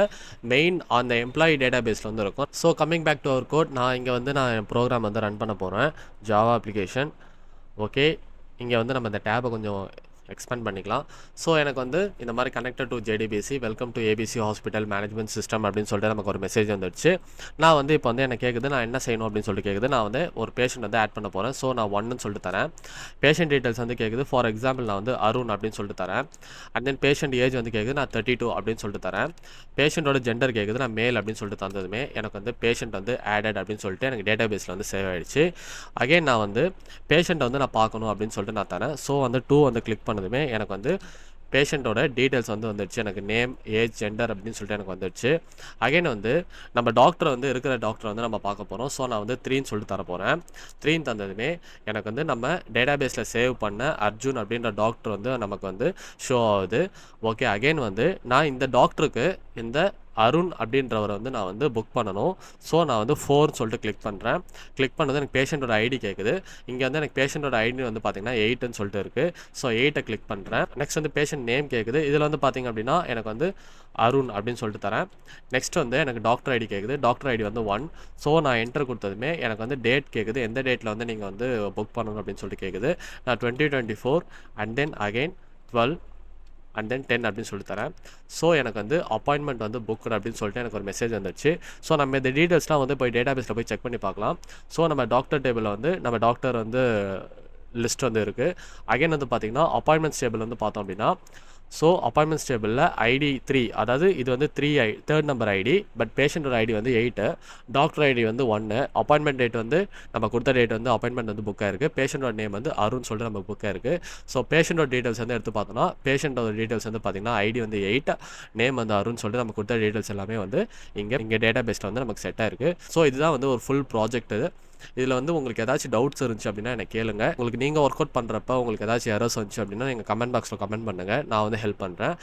மெயின் அந்த எம்ப்ளாயி டேட்டா பேஸில் வந்து இருக்கும். So coming back to our code, நான் இங்கே வந்து நான் என் ப்ரோக்ராம் வந்து ரன் பண்ண போகிறேன். Java application. ஓகே, இங்கே வந்து நம்ம இந்த டேபை கொஞ்சம் எக்ஸ்பேண்ட் பண்ணிக்கலாம். ஸோ எனக்கு வந்து இந்த மாதிரி connected to JDBC, welcome to ABC hospital management system அப்படின்னு சொல்லிட்டு நமக்கு ஒரு மெசேஜ் வந்துடுச்சு. நான் வந்து இப்போ வந்து எனக்கு கேட்குது நான் என்ன செய்யணும் அப்படின்னு சொல்லிட்டு கேட்குது. நான் வந்து ஒரு பேஷண்ட் வந்து ஆட் பண்ண போகிறேன். ஸோ நான் 1ன்னு சொல்லிட்டு தரேன். பேஷண்ட் டீட்டெயில்ஸ் வந்து கேட்குது. ஃபார் எக்ஸாம்பிள் நான் வந்து அருண் அப்படின்னு சொல்லிட்டு தரேன். அண்ட் தென் பேஷண்ட் ஏஜ் வந்து கேட்குது. நான் 32 அப்படின்னு சொல்லிட்டு தரேன். பேஷண்ட்டோட ஜெண்டர் கேட்குது. நான் மேல் அப்படின்னு சொல்லிட்டு தந்ததுமே எனக்கு வந்து பேஷண்ட் வந்து ஆடட் அப்படின்னு சொல்லிட்டு எனக்கு டேட்டா பேஸில் வந்து சேவ் ஆகிடுச்சு. அகைன் நான் வந்து பேஷண்ட்டை வந்து நான் பார்க்கணும் அப்படின்னு சொல்லிட்டு நான் தரேன். ஸோ வந்து 2 வந்து கிளிக் பண்ணதுமே எனக்கு வந்து பேஷண்ட்டோட டீட்டெயில்ஸ் வந்து வந்துடுச்சு. எனக்கு நேம், ஏஜ், ஜெண்டர் அப்படின்னு சொல்லிட்டு எனக்கு வந்துடுச்சு. அகைன் வந்து நம்ம டாக்டர் வந்து இருக்கிற டாக்டரை வந்து நம்ம பார்க்க போகிறோம். ஸோ நான் வந்து 3ன்னு சொல்லிட்டு தர போகிறேன். 3ன்னு தந்ததுமே எனக்கு வந்து நம்ம டேட்டா பேஸில் சேவ் பண்ண அர்ஜுன் அப்படின்ற டாக்டர் வந்து நமக்கு வந்து ஷோ ஆகுது. ஓகே, அகைன் வந்து நான் இந்த டாக்டருக்கு இந்த அருண் அப்படின்றவரை வந்து நான் வந்து புக் பண்ணணும். ஸோ நான் வந்து 4ன்னு சொல்லிட்டு கிளிக் பண்ணுறேன். கிளிக் பண்ணது எனக்கு பேஷண்ட்டோட ஐடி கேட்குது. இங்கே வந்து எனக்கு பேஷண்ட்டோட ஐடி வந்து பார்த்திங்கன்னா 8ன்னு சொல்லிட்டு இருக்குது. ஸோ 8ஐ கிளிக் பண்ணுறேன். நெக்ஸ்ட் வந்து பேஷண்ட் நேம் கேட்குது. இதில் வந்து பார்த்திங்க அப்படின்னா எனக்கு வந்து அருண் அப்படின்னு சொல்லிட்டு தரேன். நெக்ஸ்ட் வந்து எனக்கு டாக்டர் ஐடி கேட்குது. டாக்டர் ஐடி வந்து 1. ஸோ நான் என்டர் கொடுத்ததுமே எனக்கு வந்து டேட் கேட்குது. எந்த டேட்டில் வந்து நீங்கள் வந்து புக் பண்ணணும் அப்படின்னு சொல்லிட்டு கேட்குது. நான் 2024 அண்ட் தென் அகைன் 12 அண்ட் தென் 10 அப்படின்னு சொல்லிட்டு தரேன். ஸோ எனக்கு வந்து அப்பாயின்மெண்ட் வந்து புக் அப்படின்னு சொல்லிட்டு எனக்கு ஒரு மெசேஜ் வந்துச்சு. ஸோ நம்ம இந்த டீட்டெயில்ஸ்லாம் வந்து போய் டேட்டா பேஸில் போய் செக் பண்ணி பார்க்கலாம். ஸோ நம்ம டாக்டர் டேபிளில் வந்து நம்ம டாக்டர் வந்து லிஸ்ட் வந்து இருக்குது. அகைன் வந்து பார்த்திங்கன்னா அப்பாயின்மெண்ட்ஸ் டேபிள் வந்து பார்த்தோம் அப்படின்னா, ஸோ அப்பாயின்மெண்ட்ஸ் டேபிளில் ஐடி 3, அதாவது இது வந்து 3 நம்பர் ஐடி, பட் பேஷண்ட்டோட ஐடி வந்து 8, டாக்டர் ஐடி வந்து 1, அப்பாயின்மெண்ட் டேட் வந்து நம்ம கொடுத்த டேட் வந்து அப்பாயின்மெண்ட் வந்து புக்காக இருக்குது. பேஷண்ட்டோட நேம் வந்து அருண் சொல்லிட்டு நம்ம புக்காக இருக்குது. ஸோ பேஷண்ட்டோட டீட்டெயில்ஸ் வந்து எடுத்து பார்த்தோன்னா பேஷண்ட்டோட டீட்டெயில்ஸ் வந்து பார்த்திங்கன்னா ஐடி வந்து 8, நேம் வந்து அருண் சொல்லிட்டு நம்ம கொடுத்த டீட்டெயில்ஸ் எல்லாமே வந்து இங்கே டேட்டா பேஸில் வந்து நமக்கு செட்டாக இருக்குது. ஸோ இதுதான் வந்து ஒரு ஃபுல் ப்ராஜெக்ட். இதில் வந்து உங்களுக்கு ஏதாச்சும் டவுட்ஸ் இருந்துச்சு அப்படின்னா எனக்கு கேளுங்க. உங்களுக்கு நீங்கள் ஒர்க் அவுட் பண்ணுறப்ப உங்களுக்கு ஏதாச்சும் எரர்ஸ் வந்துச்சு அப்படின்னா நீங்கள் கமெண்ட் பாக்ஸில் கமெண்ட் பண்ணுங்கள், நான் வந்து ஹெல்ப் பண்ணுறேன்.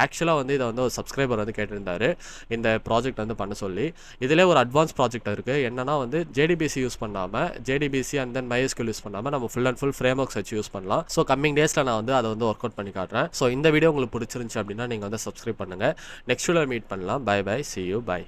ஆக்சுவலாக வந்து இதை வந்து ஒரு சப்ஸ்கிரைபர் வந்து கேட்டிருந்தார் இந்த ப்ராஜெக்ட் வந்து பண்ண சொல்லி. இதிலே ஒரு அட்வான்ஸ் ப்ராஜெக்ட் இருக்குது. என்னன்னா வந்து ஜேடிபிசி யூஸ் பண்ணாமல், JDBC and then MySQL use பண்ணாமல் நம்ம full and full frame works வச்சு யூஸ் பண்ணலாம். ஸோ கம்மிங் டேஸில் நான் வந்து அதை வந்து ஒர்க் அவுட் பண்ணி காட்டுறேன். ஸோ இந்த வீடியோ உங்களுக்கு பிடிச்சிருந்துச்சு அப்படின்னா நீங்கள் வந்து சப்ஸ்கிரைப் பண்ணுங்கள். நெக்ஸ்ட் வீடியோவில் மீட் பண்ணலாம். Bye bye, see you, bye.